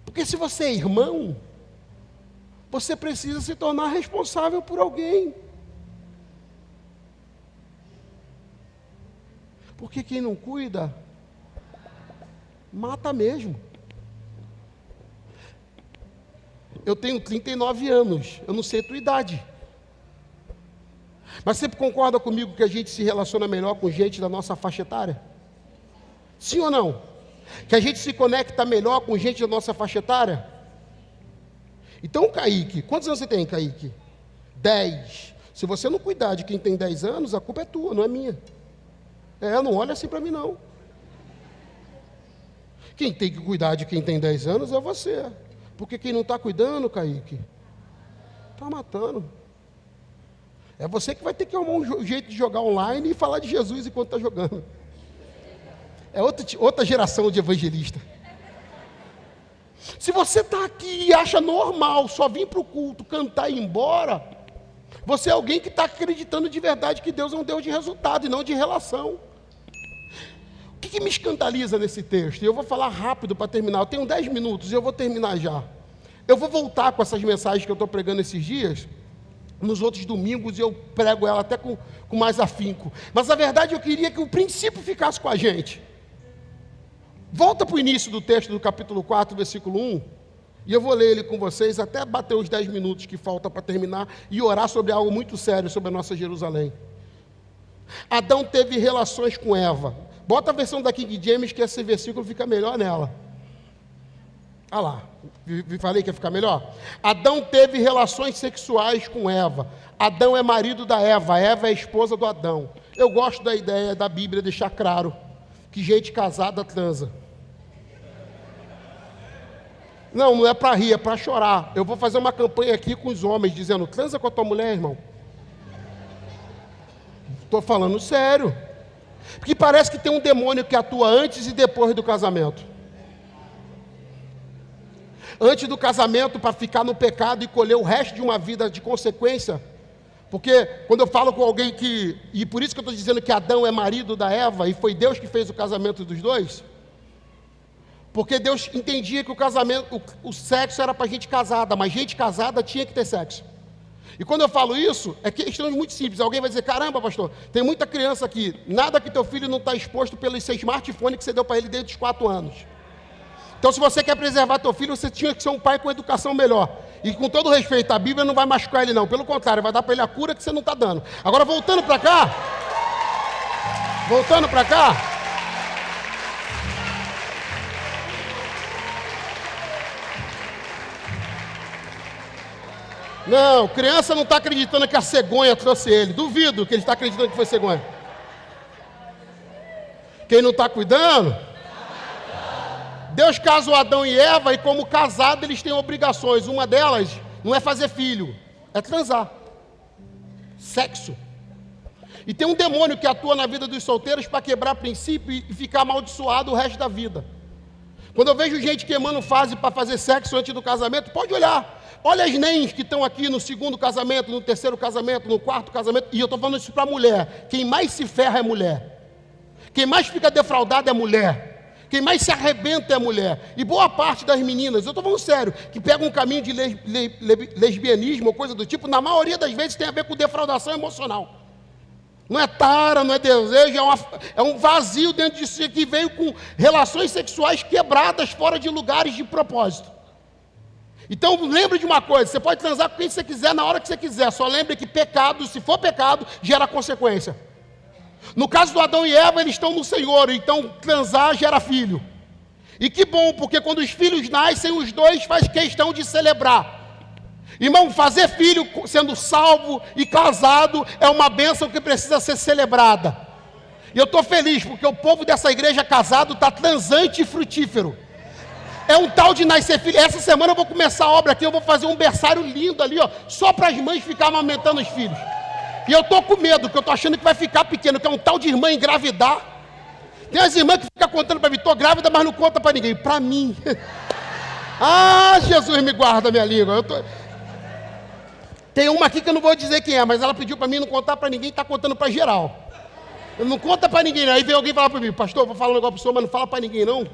Porque se você é irmão, você precisa se tornar responsável por alguém. Porque quem não cuida, mata mesmo. Eu tenho 39 anos, eu não sei a tua idade. Mas você concorda comigo que a gente se relaciona melhor com gente da nossa faixa etária? Sim ou não? Que a gente se conecta melhor com gente da nossa faixa etária? Então, Kaique, quantos anos você tem, Kaique? 10. Se você não cuidar de quem tem 10 anos, a culpa é tua, não é minha. Não olha assim para mim, não. Quem tem que cuidar de quem tem 10 anos é você. Porque quem não está cuidando, Kaique, está matando. É você que vai ter que arrumar um jeito de jogar online e falar de Jesus enquanto está jogando. É outra geração de evangelista. Se você está aqui e acha normal só vir para o culto, cantar e ir embora, você é alguém que está acreditando de verdade que Deus é um Deus de resultado e não de relação. O que me escandaliza nesse texto? E eu vou falar rápido para terminar. Eu tenho 10 minutos e eu vou terminar já. Eu vou voltar com essas mensagens que eu estou pregando esses dias, nos outros domingos, e eu prego ela até com mais afinco. Mas a verdade, eu queria que o princípio ficasse com a gente. Volta para o início do texto do capítulo 4, versículo 1, e eu vou ler ele com vocês até bater os 10 minutos que falta para terminar e orar sobre algo muito sério sobre a nossa Jerusalém. Adão teve relações com Eva. Bota a versão da King James, que esse versículo fica melhor nela. Ah lá, falei que ia ficar melhor? Adão teve relações sexuais com Eva. Adão é marido da Eva, Eva é esposa do Adão. Eu gosto da ideia da Bíblia deixar claro que gente casada transa. Não é para rir, é para chorar. Eu vou fazer uma campanha aqui com os homens, dizendo, transa com a tua mulher, irmão. Estou falando sério. Porque parece que tem um demônio que atua antes e depois do casamento. Antes do casamento, para ficar no pecado e colher o resto de uma vida de consequência. Porque quando eu falo com alguém que... E por isso que eu estou dizendo que Adão é marido da Eva, e foi Deus que fez o casamento dos dois. Porque Deus entendia que o casamento, o sexo era para gente casada, mas gente casada tinha que ter sexo. E quando eu falo isso, é questão muito simples. Alguém vai dizer, caramba, pastor, tem muita criança aqui, nada que teu filho não está exposto pelo seu smartphone que você deu para ele desde os 4 anos. Então, se você quer preservar teu filho, você tinha que ser um pai com educação melhor. E com todo respeito, a Bíblia não vai machucar ele não, pelo contrário, vai dar para ele a cura que você não está dando. Agora, voltando para cá, não, criança não está acreditando que a cegonha trouxe ele. Duvido que ele está acreditando que foi cegonha. Quem não está cuidando? Deus casou Adão e Eva, e como casado eles têm obrigações. Uma delas não é fazer filho, é transar. Sexo. E tem um demônio que atua na vida dos solteiros para quebrar princípio e ficar amaldiçoado o resto da vida. Quando eu vejo gente queimando fase para fazer sexo antes do casamento, pode olhar. Olha as nens que estão aqui no 2º casamento, no 3º casamento, no 4º casamento. E eu estou falando isso para mulher. Quem mais se ferra é mulher. Quem mais fica defraudada é mulher. Quem mais se arrebenta é a mulher. E boa parte das meninas, eu estou falando sério, que pegam um caminho de lesbianismo ou coisa do tipo, na maioria das vezes tem a ver com defraudação emocional. Não é tara, não é desejo, é um vazio dentro de si que veio com relações sexuais quebradas fora de lugares de propósito. Então lembre de uma coisa, você pode transar com quem você quiser, na hora que você quiser, só lembre que pecado, se for pecado, gera consequência. No caso do Adão e Eva, eles estão no Senhor, então transar gera filho. E que bom, porque quando os filhos nascem, os dois fazem questão de celebrar. Irmão, fazer filho sendo salvo e casado é uma bênção que precisa ser celebrada. E eu estou feliz, porque o povo dessa igreja casado está transante e frutífero. É um tal de nascer filho. Essa semana eu vou começar a obra aqui, eu vou fazer um berçário lindo ali, ó, só para as mães ficarem amamentando os filhos. E eu estou com medo, que eu estou achando que vai ficar pequeno, que é um tal de irmã engravidar. Tem as irmãs que ficam contando para mim, estou grávida, mas não conta para ninguém. Para mim. Ah, Jesus me guarda minha língua. Tem uma aqui que eu não vou dizer quem é, mas ela pediu para mim não contar para ninguém, está contando para geral. Eu não conta para ninguém, aí vem alguém falar para mim, pastor, vou falar um negócio para o senhor, mas não fala para ninguém não.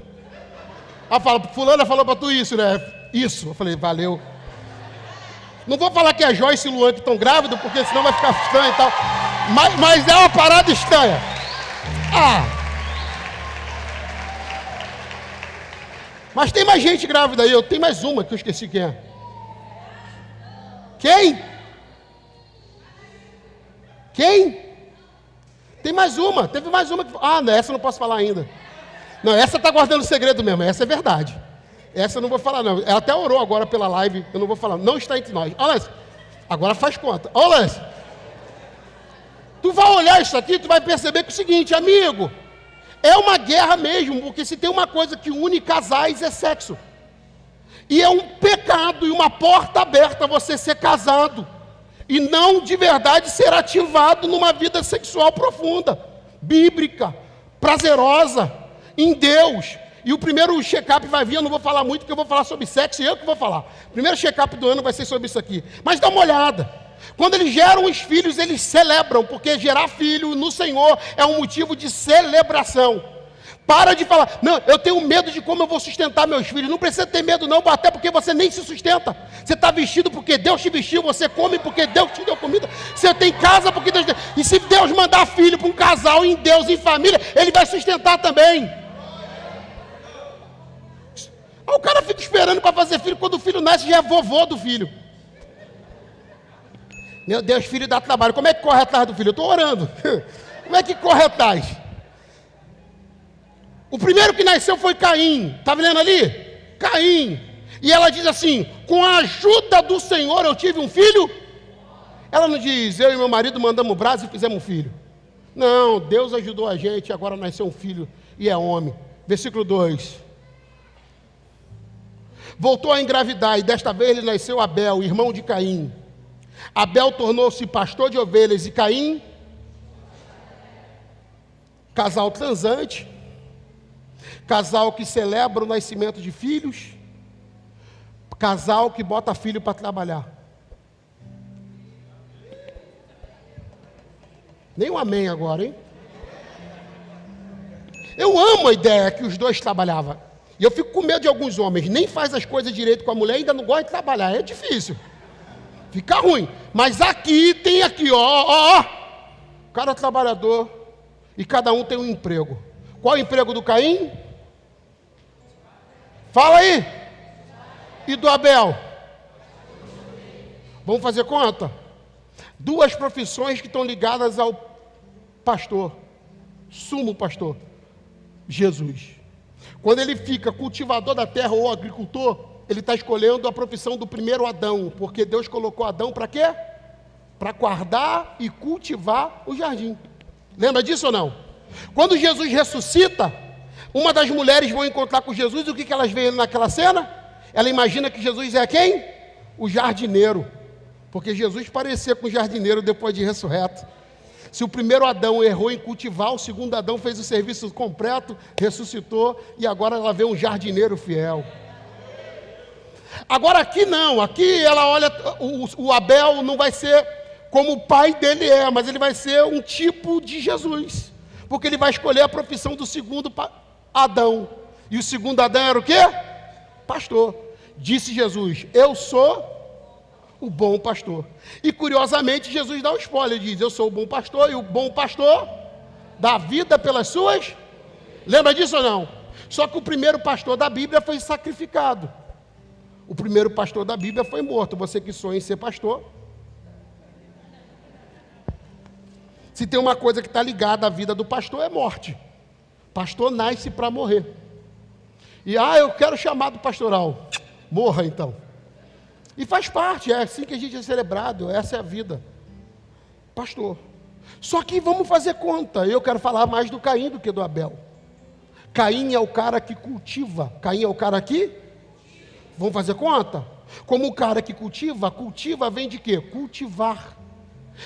Ela fala, fulana falou para tu isso, né? Isso. Eu falei, valeu. Não vou falar que é Joyce e Luan que estão grávidos, porque senão vai ficar estranho e tal. Mas é uma parada estranha. Mas tem mais gente grávida aí, eu tenho mais uma que eu esqueci quem é. Quem? Tem mais uma, teve mais uma que... não, essa eu não posso falar ainda. Não, essa está guardando segredo mesmo, essa é verdade. Essa eu não vou falar não, ela até orou agora pela live, eu não vou falar, não está entre nós. Olha, agora faz conta, olha. Tu vai olhar isso aqui, tu vai perceber que é o seguinte, amigo, é uma guerra mesmo, porque se tem uma coisa que une casais é sexo. E é um pecado e uma porta aberta você ser casado e não de verdade ser ativado numa vida sexual profunda, bíblica, prazerosa, em Deus. E o primeiro check-up vai vir, eu não vou falar muito, porque eu vou falar sobre sexo e eu que vou falar. O primeiro check-up do ano vai ser sobre isso aqui. Mas dá uma olhada. Quando eles geram os filhos, eles celebram, porque gerar filho no Senhor é um motivo de celebração. Para de falar, não, eu tenho medo de como eu vou sustentar meus filhos. Não precisa ter medo não, até porque você nem se sustenta. Você está vestido porque Deus te vestiu, você come porque Deus te deu comida. Você tem casa porque Deus deu. E se Deus mandar filho para um casal em Deus, em família, Ele vai sustentar também. O cara fica esperando para fazer filho, quando o filho nasce já é vovô do filho. Meu Deus, filho dá trabalho. Como é que corre atrás do filho? Eu estou orando. Como é que corre atrás? O primeiro que nasceu foi Caim. Está vendo ali? Caim. E ela diz assim, com a ajuda do Senhor eu tive um filho. Ela não diz, eu e meu marido mandamos brasa e fizemos um filho. Não, Deus ajudou a gente, agora nasceu um filho e é homem. Versículo 2. Voltou a engravidar e desta vez ele nasceu Abel, irmão de Caim. Abel tornou-se pastor de ovelhas e Caim, casal transante, casal que celebra o nascimento de filhos, casal que bota filho para trabalhar. Nem um amém agora, hein? Eu amo a ideia que os dois trabalhavam. E eu fico com medo de alguns homens, nem faz as coisas direito com a mulher, ainda não gosta de trabalhar, é difícil. Fica ruim. Mas aqui, tem aqui, ó. Cada trabalhador, e cada um tem um emprego. Qual é o emprego do Caim? Fala aí. E do Abel? Vamos fazer conta? Duas profissões que estão ligadas ao pastor, sumo pastor, Jesus. Quando ele fica cultivador da terra ou agricultor, ele está escolhendo a profissão do primeiro Adão, porque Deus colocou Adão para quê? Para guardar e cultivar o jardim. Lembra disso ou não? Quando Jesus ressuscita, uma das mulheres vão encontrar com Jesus, e o que elas veem naquela cena? Ela imagina que Jesus é quem? O jardineiro, porque Jesus parecia com o jardineiro depois de ressurreto. Se o primeiro Adão errou em cultivar, o segundo Adão fez o serviço completo, ressuscitou, e agora ela vê um jardineiro fiel. Agora aqui não, aqui ela olha, o Abel não vai ser como o pai dele é, mas ele vai ser um tipo de Jesus, porque ele vai escolher a profissão do segundo Adão. E o segundo Adão era o quê? Pastor. Disse Jesus, eu sou o bom pastor. E curiosamente Jesus dá um spoiler, diz, eu sou o bom pastor, e o bom pastor dá vida pelas suas. Lembra disso ou não? Só que o primeiro pastor da Bíblia foi sacrificado. O primeiro pastor da Bíblia foi morto. Você que sonha em ser pastor. Se tem uma coisa que está ligada à vida do pastor, é morte. Pastor nasce para morrer. E eu quero chamado pastoral. Morra então. E faz parte, é assim que a gente é celebrado, essa é a vida. Pastor. Só que vamos fazer conta. Eu quero falar mais do Caim do que do Abel. Caim é o cara que cultiva. Caim é o cara que? Vamos fazer conta? Como o cara que cultiva, cultiva vem de quê? Cultivar.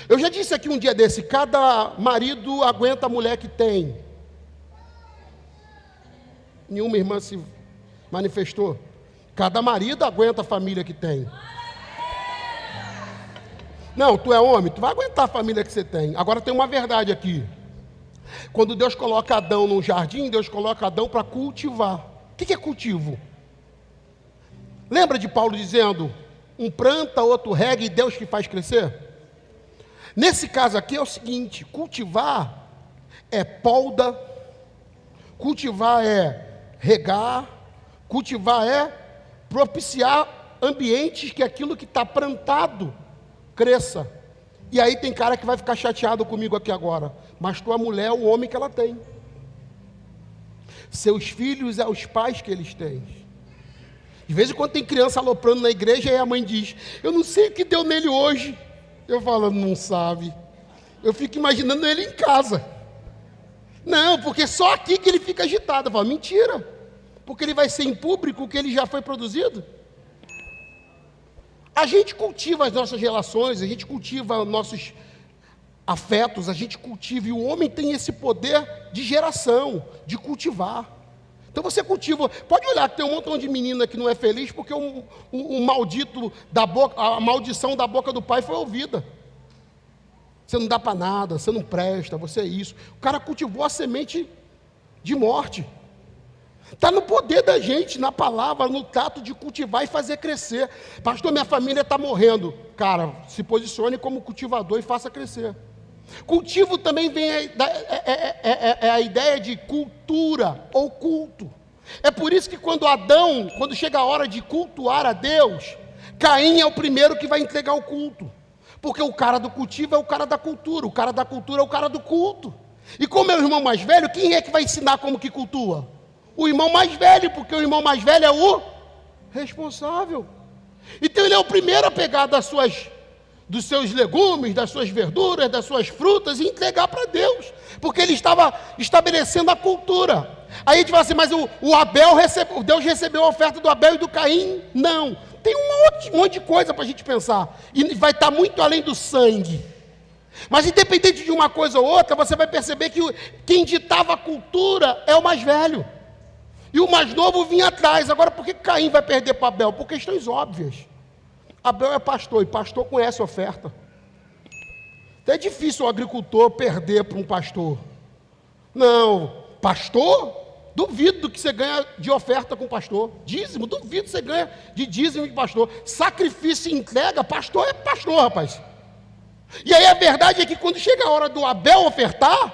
Eu já disse aqui um dia desse, cada marido aguenta a mulher que tem. Nenhuma irmã se manifestou. Cada marido aguenta a família que tem. Não, tu é homem, tu vai aguentar a família que você tem. Agora tem uma verdade aqui. Quando Deus coloca Adão num jardim, Deus coloca Adão para cultivar. O que é cultivo? Lembra de Paulo dizendo, um planta, outro rega e Deus que faz crescer? Nesse caso aqui é o seguinte, cultivar é polda, cultivar é regar, cultivar é propiciar ambientes que aquilo que está plantado cresça. E aí tem cara que vai ficar chateado comigo aqui agora, mas tua mulher é o homem que ela tem. Seus filhos é os pais que eles têm. De vez em quando tem criança aloprando na igreja e a mãe diz, eu não sei o que deu nele hoje. Eu falo, não sabe. Eu fico imaginando ele em casa. Não, porque só aqui que ele fica agitado. Eu falo, mentira. Porque ele vai ser em público o que ele já foi produzido. A gente cultiva as nossas relações, a gente cultiva nossos afetos, a gente cultiva. E o homem tem esse poder de geração, de cultivar. Então você cultiva, pode olhar que tem um montão de menina que não é feliz porque o maldito da boca, a maldição da boca do pai foi ouvida. Você não dá para nada, você não presta, você é isso. O cara cultivou a semente de morte. Está no poder da gente, na palavra, no tato de cultivar e fazer crescer. Pastor, minha família está morrendo. Cara, se posicione como cultivador e faça crescer. Cultivo também vem a ideia de cultura ou culto. É por isso que quando chega a hora de cultuar a Deus, Caim é o primeiro que vai entregar o culto. Porque o cara do cultivo é o cara da cultura, o cara da cultura é o cara do culto. E como é o irmão mais velho, quem é que vai ensinar como que cultua? O irmão mais velho, porque o irmão mais velho é o responsável. Então ele é o primeiro a pegar dos seus legumes, das suas verduras, das suas frutas e entregar para Deus, porque ele estava estabelecendo a cultura. Aí a gente fala assim, mas Deus recebeu a oferta do Abel e do Caim? Não, tem um monte de coisa para a gente pensar, e vai estar muito além do sangue. Mas independente de uma coisa ou outra, você vai perceber que quem ditava a cultura é o mais velho, e o mais novo vinha atrás. Agora por que Caim vai perder para Abel? Por questões óbvias. Abel é pastor, e pastor conhece a oferta. Então é difícil o agricultor perder para um pastor. Não, pastor? Duvido do que você ganha de oferta com pastor. Dízimo, duvido que você ganha de dízimo com pastor. Sacrifício e entrega, pastor é pastor, rapaz. E aí a verdade é que quando chega a hora do Abel ofertar,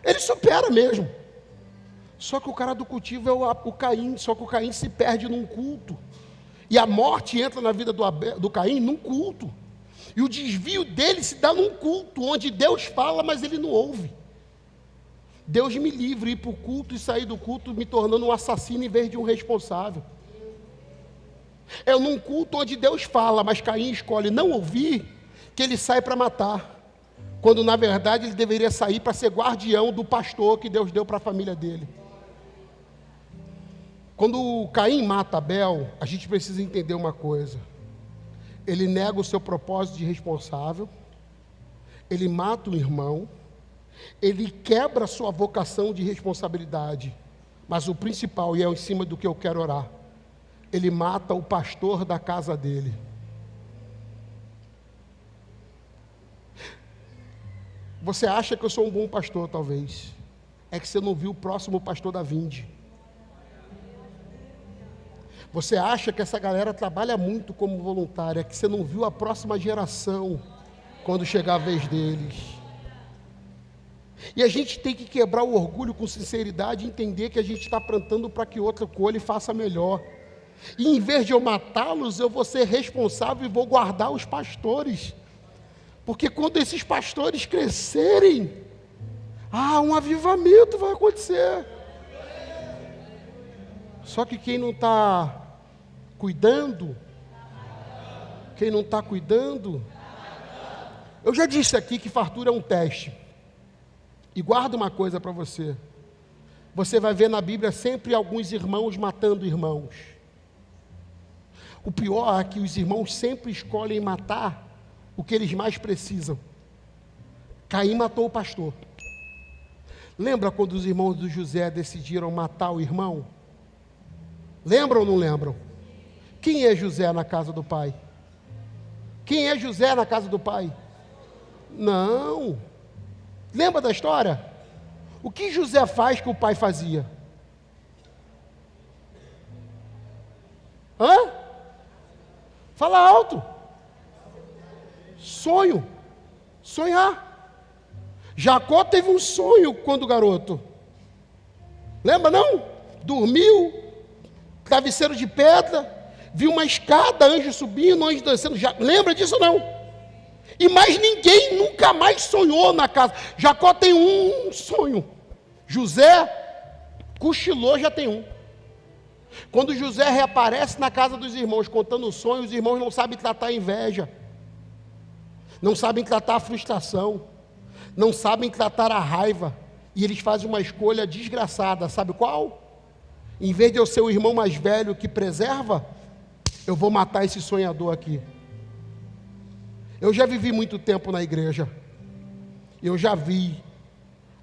ele supera mesmo. Só que o cara do cultivo é o Caim, só que o Caim se perde num culto. E a morte entra na vida do Caim num culto. E o desvio dele se dá num culto, onde Deus fala, mas ele não ouve. Deus me livre ir para o culto e sair do culto me tornando um assassino em vez de um responsável. É num culto onde Deus fala, mas Caim escolhe não ouvir, que ele sai para matar. Quando na verdade ele deveria sair para ser guardião do pastor que Deus deu para a família dele. Quando Caim mata Abel, a gente precisa entender uma coisa. Ele nega o seu propósito de responsável, ele mata o irmão, ele quebra a sua vocação de responsabilidade, mas o principal, e é em cima do que eu quero orar, ele mata o pastor da casa dele. Você acha que eu sou um bom pastor, talvez. É que você não viu o próximo pastor da vinde. Você acha que essa galera trabalha muito como voluntária, é que você não viu a próxima geração quando chegar a vez deles. E a gente tem que quebrar o orgulho com sinceridade e entender que a gente está plantando para que outro colhe e faça melhor. E em vez de eu matá-los, eu vou ser responsável e vou guardar os pastores. Porque quando esses pastores crescerem, um avivamento vai acontecer. Só que quem não está cuidando, eu já disse aqui que fartura é um teste. E guarda uma coisa para você. Você vai ver na Bíblia sempre alguns irmãos matando irmãos. O pior é que os irmãos sempre escolhem matar o que eles mais precisam. Caim matou o pastor. Lembra quando os irmãos do José decidiram matar o irmão? Lembram ou não lembram? Quem é José na casa do pai? Quem é José na casa do pai? Não. Lembra da história? O que José faz que o pai fazia? Fala alto. Sonho. Sonhar. Jacó teve um sonho quando garoto. Lembra não? Dormiu, travesseiro de pedra, viu uma escada, anjo subindo, anjo descendo. Lembra disso ou não? E mais ninguém nunca mais sonhou na casa. Jacó tem um sonho. José cochilou, já tem um. Quando José reaparece na casa dos irmãos contando o sonho, os irmãos não sabem tratar a inveja, não sabem tratar a frustração, não sabem tratar a raiva, e eles fazem uma escolha desgraçada. Sabe qual? Em vez de eu ser o irmão mais velho que preserva, eu vou matar esse sonhador aqui. Eu já vivi muito tempo na igreja, eu já vi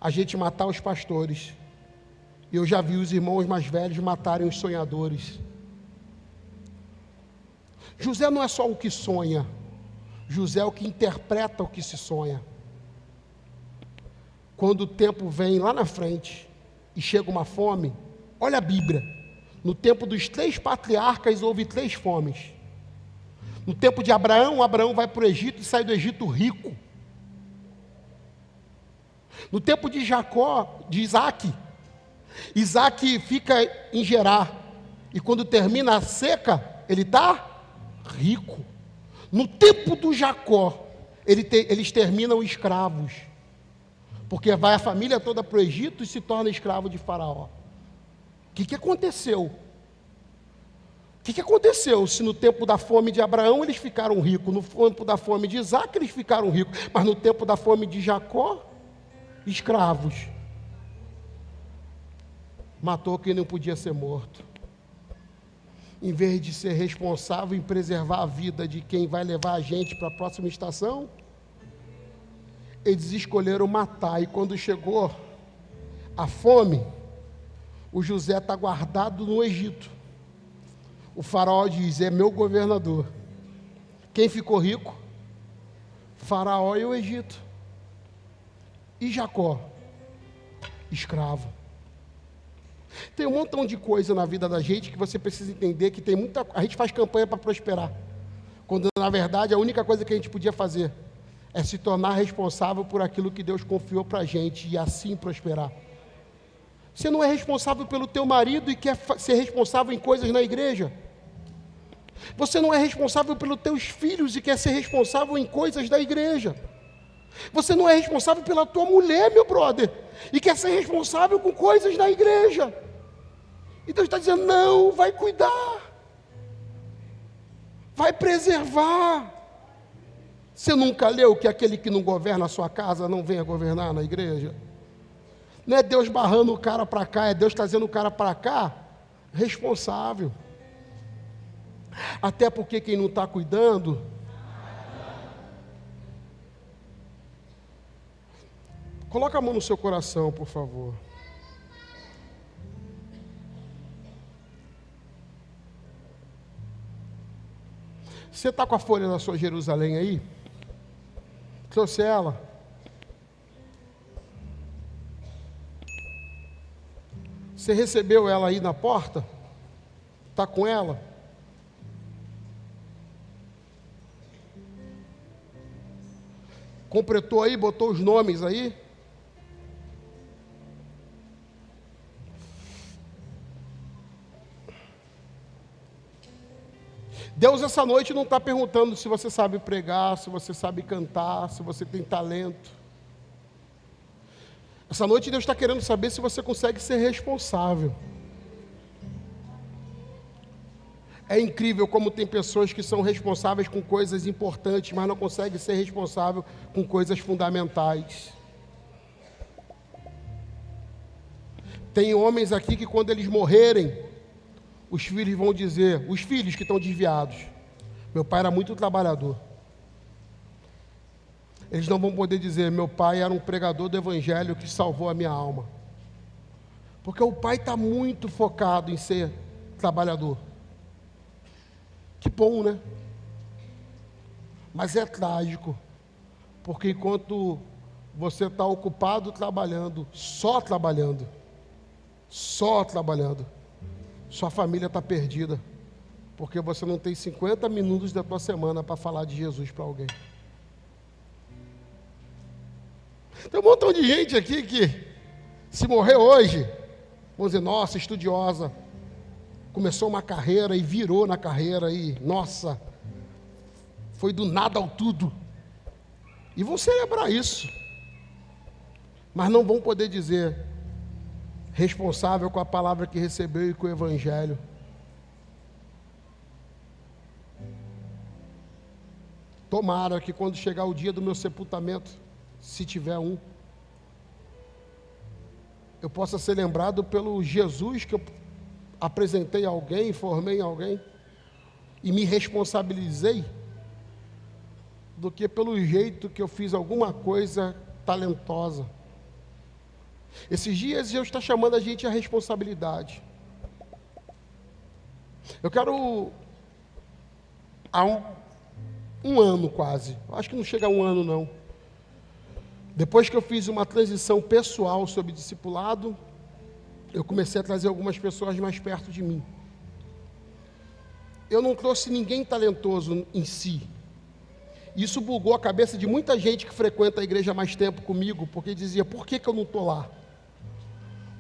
a gente matar os pastores, eu já vi os irmãos mais velhos matarem os sonhadores. José não é só o que sonha, José é o que interpreta o que se sonha. Quando o tempo vem lá na frente e chega uma fome, olha a Bíblia, no tempo dos 3 patriarcas houve 3 fomes. No tempo de Abraão, Abraão vai para o Egito e sai do Egito rico. No tempo de Jacó, de Isaac, Isaac fica em Gerar, e quando termina a seca, ele está rico. No tempo do Jacó, eles terminam escravos, porque vai a família toda para o Egito e se torna escravo de Faraó. O que aconteceu? O que aconteceu se no tempo da fome de Abraão eles ficaram ricos, no tempo da fome de Isaac eles ficaram ricos, mas no tempo da fome de Jacó, escravos? Matou quem não podia ser morto. Em vez de ser responsável em preservar a vida de quem vai levar a gente para a próxima estação, eles escolheram matar. E quando chegou a fome, o José está guardado no Egito. O faraó diz: é meu governador. Quem ficou rico? Faraó e o Egito. E Jacó? Escravo. Tem um montão de coisa na vida da gente que você precisa entender que tem muita... A gente faz campanha para prosperar, quando na verdade a única coisa que a gente podia fazer é se tornar responsável por aquilo que Deus confiou para a gente e assim prosperar. Você não é responsável pelo teu marido e quer ser responsável em coisas na igreja. Você não é responsável pelos teus filhos e quer ser responsável em coisas da igreja. Você não é responsável pela tua mulher, meu brother, e quer ser responsável com coisas da igreja. E Deus está dizendo: não, vai cuidar, vai preservar. Você nunca leu que aquele que não governa a sua casa não venha governar na igreja? Não é Deus barrando o cara para cá, é Deus trazendo o cara para cá responsável. Até porque quem não está cuidando... Coloca a mão no seu coração, por favor. Você está com a folha da sua Jerusalém aí? Trouxe ela? Você recebeu ela aí na porta? Está com ela? Completou aí, botou os nomes aí? Deus essa noite não está perguntando se você sabe pregar, se você sabe cantar, se você tem talento. Essa noite Deus está querendo saber se você consegue ser responsável. É incrível como tem pessoas que são responsáveis com coisas importantes, mas não conseguem ser responsáveis com coisas fundamentais. Tem homens aqui que quando eles morrerem, os filhos vão dizer, os filhos que estão desviados, meu pai era muito trabalhador. Eles não vão poder dizer, meu pai era um pregador do evangelho que salvou a minha alma. Porque o pai está muito focado em ser trabalhador. Que bom, né? Mas é trágico, porque enquanto você está ocupado trabalhando, só trabalhando, sua família está perdida, porque você não tem 50 minutos da tua semana para falar de Jesus para alguém. Tem um montão de gente aqui que, se morrer hoje, vamos dizer, nossa, estudiosa, começou uma carreira e virou na carreira e, nossa, foi do nada ao tudo. E vão celebrar isso. Mas não vão poder dizer, responsável com a palavra que recebeu e com o evangelho. Tomara que quando chegar o dia do meu sepultamento, se tiver um, eu possa ser lembrado pelo Jesus que eu apresentei a alguém, formei alguém e me responsabilizei, do que pelo jeito que eu fiz alguma coisa talentosa. Esses dias Deus está chamando a gente à responsabilidade. Eu quero, há um ano quase, acho que não chega a um ano não, depois que eu fiz uma transição pessoal sobre discipulado, eu comecei a trazer algumas pessoas mais perto de mim. Eu não trouxe ninguém talentoso em si. Isso bugou a cabeça de muita gente que frequenta a igreja há mais tempo comigo, porque dizia, por que eu não estou lá?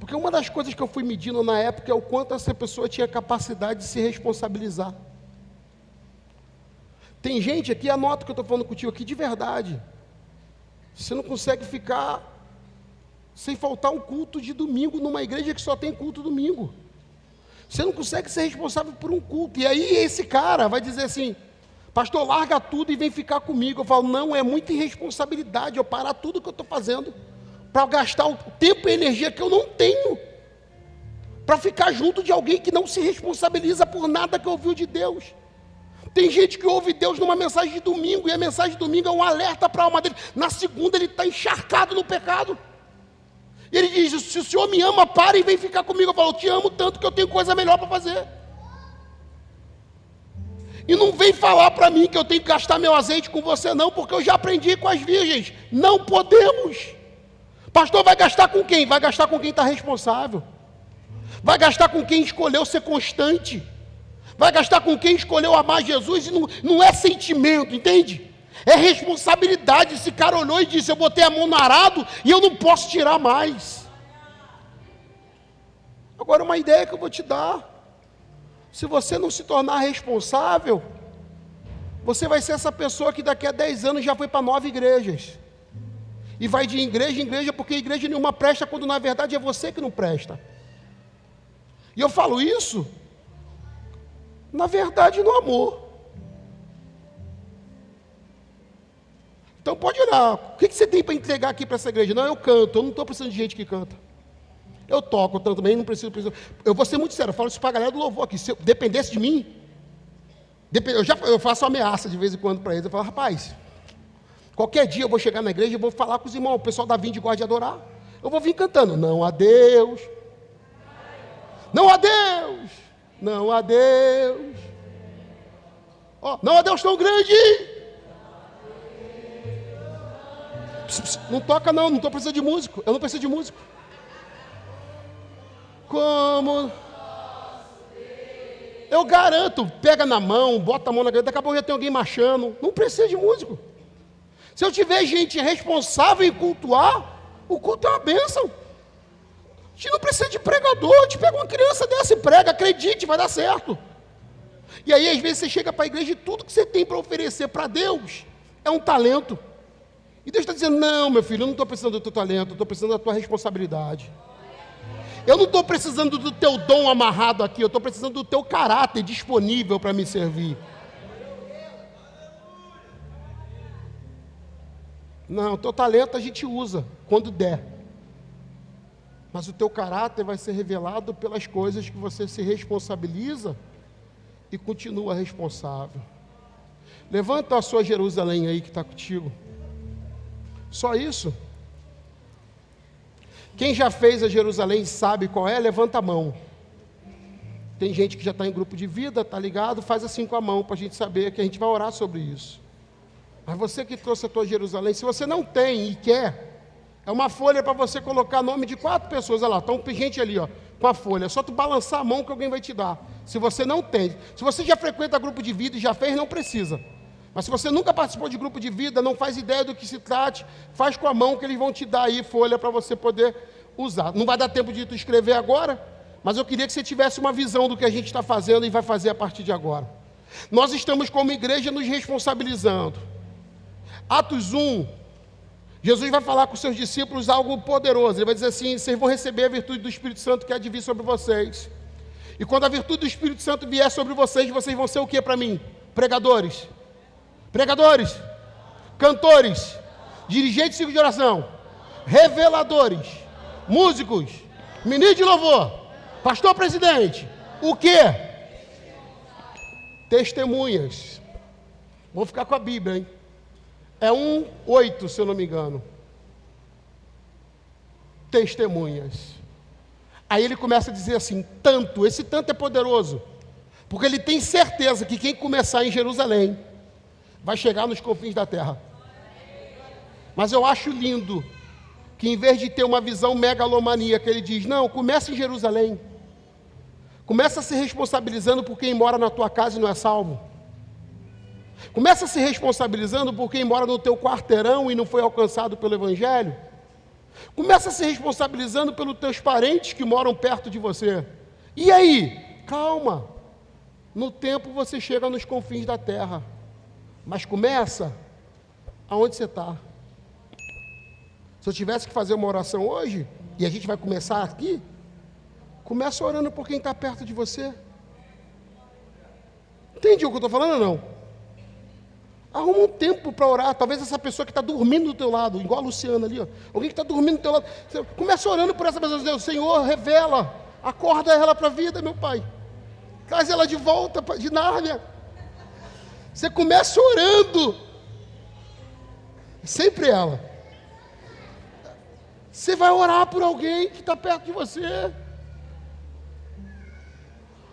Porque uma das coisas que eu fui medindo na época é o quanto essa pessoa tinha capacidade de se responsabilizar. Tem gente aqui, anota o que eu estou falando contigo aqui, de verdade. Você não consegue ficar sem faltar um culto de domingo numa igreja que só tem culto domingo. Você não consegue ser responsável por um culto. E aí esse cara vai dizer assim, pastor, larga tudo e vem ficar comigo. Eu falo, não, é muita irresponsabilidade eu parar tudo que eu estou fazendo para gastar o tempo e energia que eu não tenho para ficar junto de alguém que não se responsabiliza por nada que ouviu de Deus. Tem gente que ouve Deus numa mensagem de domingo, e a mensagem de domingo é um alerta para a alma dele. Na segunda ele está encharcado no pecado. E ele diz, se o Senhor me ama, para e vem ficar comigo. Eu falo, eu te amo tanto que eu tenho coisa melhor para fazer. E não vem falar para mim que eu tenho que gastar meu azeite com você não, porque eu já aprendi com as virgens. Não podemos. Pastor, vai gastar com quem? Vai gastar com quem está responsável. Vai gastar com quem escolheu ser constante. Vai gastar com quem escolheu amar Jesus, e não é sentimento, entende? É responsabilidade. Esse cara olhou e disse, eu botei a mão no arado e eu não posso tirar mais. Agora uma ideia que eu vou te dar. Se você não se tornar responsável, você vai ser essa pessoa que daqui a 10 anos já foi para 9 igrejas. E vai de igreja em igreja, porque igreja nenhuma presta, quando na verdade é você que não presta. E eu falo isso, na verdade, no amor. Então pode olhar, o que você tem para entregar aqui para essa igreja? Não, eu canto, eu não estou precisando de gente que canta. Eu toco, eu também não preciso. Eu vou ser muito sério, eu falo isso para a galera do louvor aqui. Se eu dependesse de mim, eu faço ameaça de vez em quando para eles. Eu falo, rapaz, qualquer dia eu vou chegar na igreja e vou falar com os irmãos, o pessoal da Vinde gosta de adorar. Eu vou vir cantando, não a Deus, não a Deus, não a Deus, oh, não a Deus tão grande. Não toca não estou precisando de músico, eu não preciso de músico. Como Eu garanto, pega na mão, bota a mão na garganta, daqui a pouco já tem alguém marchando. Não precisa de músico. Se eu tiver gente responsável em cultuar, o culto é uma bênção. A gente não precisa de pregador, a gente pega uma criança dessa e prega, acredite, vai dar certo. E aí, às vezes, você chega para a igreja e tudo que você tem para oferecer para Deus é um talento. E Deus está dizendo, não, meu filho, eu não estou precisando do teu talento, eu estou precisando da tua responsabilidade. Eu não estou precisando do teu dom amarrado aqui, eu estou precisando do teu caráter disponível para me servir. Não, o teu talento a gente usa quando der. Mas o teu caráter vai ser revelado pelas coisas que você se responsabiliza e continua responsável. Levanta a sua Jerusalém aí que está contigo. Só isso. Quem já fez a Jerusalém sabe qual é, levanta a mão. Tem gente que já está em grupo de vida, está ligado, faz assim com a mão para a gente saber que a gente vai orar sobre isso. Mas você que trouxe a tua Jerusalém, se você não tem e quer, é uma folha para você colocar nome de 4 pessoas, olha lá, tem gente ali, ó, com a folha, é só tu balançar a mão que alguém vai te dar. Se você não tem, se você já frequenta grupo de vida e já fez, não precisa. Mas se você nunca participou de grupo de vida, não faz ideia do que se trate, faz com a mão que eles vão te dar aí folha para você poder usar. Não vai dar tempo de tu escrever agora, mas eu queria que você tivesse uma visão do que a gente está fazendo e vai fazer a partir de agora. Nós estamos como igreja nos responsabilizando. Atos 1, Jesus vai falar com os seus discípulos algo poderoso. Ele vai dizer assim, vocês vão receber a virtude do Espírito Santo que há de vir sobre vocês. E quando a virtude do Espírito Santo vier sobre vocês, vocês vão ser o que para mim? Pregadores. Pregadores, cantores, dirigentes de oração, reveladores, músicos, ministro de louvor, pastor presidente, o quê? Testemunhas. Vou ficar com a Bíblia, hein? É 1:8, se eu não me engano. Testemunhas. Aí ele começa a dizer assim, tanto, esse tanto é poderoso, porque ele tem certeza que quem começar em Jerusalém vai chegar nos confins da terra. Mas eu acho lindo que em vez de ter uma visão megalomaníaca, ele diz, não, começa em Jerusalém. Começa se responsabilizando por quem mora na tua casa e não é salvo. Começa se responsabilizando por quem mora no teu quarteirão e não foi alcançado pelo Evangelho. Começa se responsabilizando pelos teus parentes que moram perto de você. E aí? Calma. No tempo você chega nos confins da terra. Mas começa aonde você está. Se eu tivesse que fazer uma oração hoje, e a gente vai começar aqui, começa orando por quem está perto de você. Entende o que eu estou falando ou não? Arruma um tempo para orar. Talvez essa pessoa que está dormindo do teu lado, igual a Luciana ali, ó, alguém que está dormindo do teu lado, você começa orando por essa pessoa, Deus, Senhor, revela, acorda ela para a vida, meu Pai. Traz ela de volta de Nárnia. Você começa orando, sempre ela. Você vai orar por alguém que está perto de você.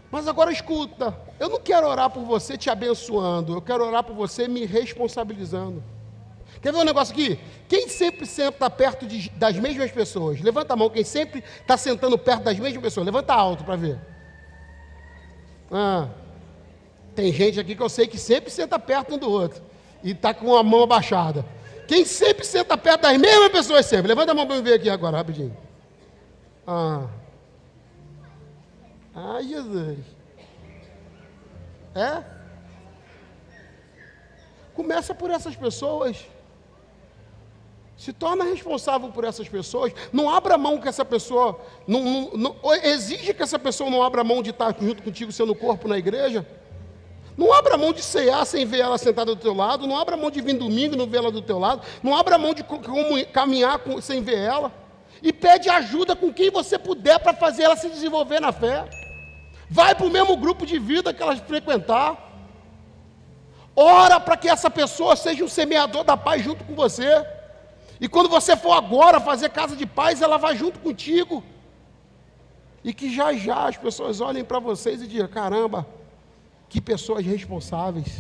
Mas agora escuta, eu não quero orar por você te abençoando, eu quero orar por você me responsabilizando. Quer ver um negócio aqui? Quem sempre senta perto das mesmas pessoas? Levanta a mão, quem sempre está sentando perto das mesmas pessoas, levanta alto para ver. Tem gente aqui que eu sei que sempre senta perto um do outro e está com a mão abaixada. Quem sempre senta perto das mesmas pessoas sempre? Levanta a mão para eu ver aqui agora, rapidinho. Jesus. É? Começa por essas pessoas. Se torna responsável por essas pessoas. Não abra mão que essa pessoa... Não exige que essa pessoa não abra mão de estar junto contigo, sendo corpo na igreja. Não abra mão de cear sem ver ela sentada do teu lado. Não abra mão de vir domingo e não ver ela do teu lado. Não abra mão de caminhar sem ver ela. E pede ajuda com quem você puder para fazer ela se desenvolver na fé. Vai para o mesmo grupo de vida que ela frequentar. Ora para que essa pessoa seja um semeador da paz junto com você. E quando você for agora fazer casa de paz, ela vai junto contigo. E que já as pessoas olhem para vocês e digam, caramba, que pessoas responsáveis.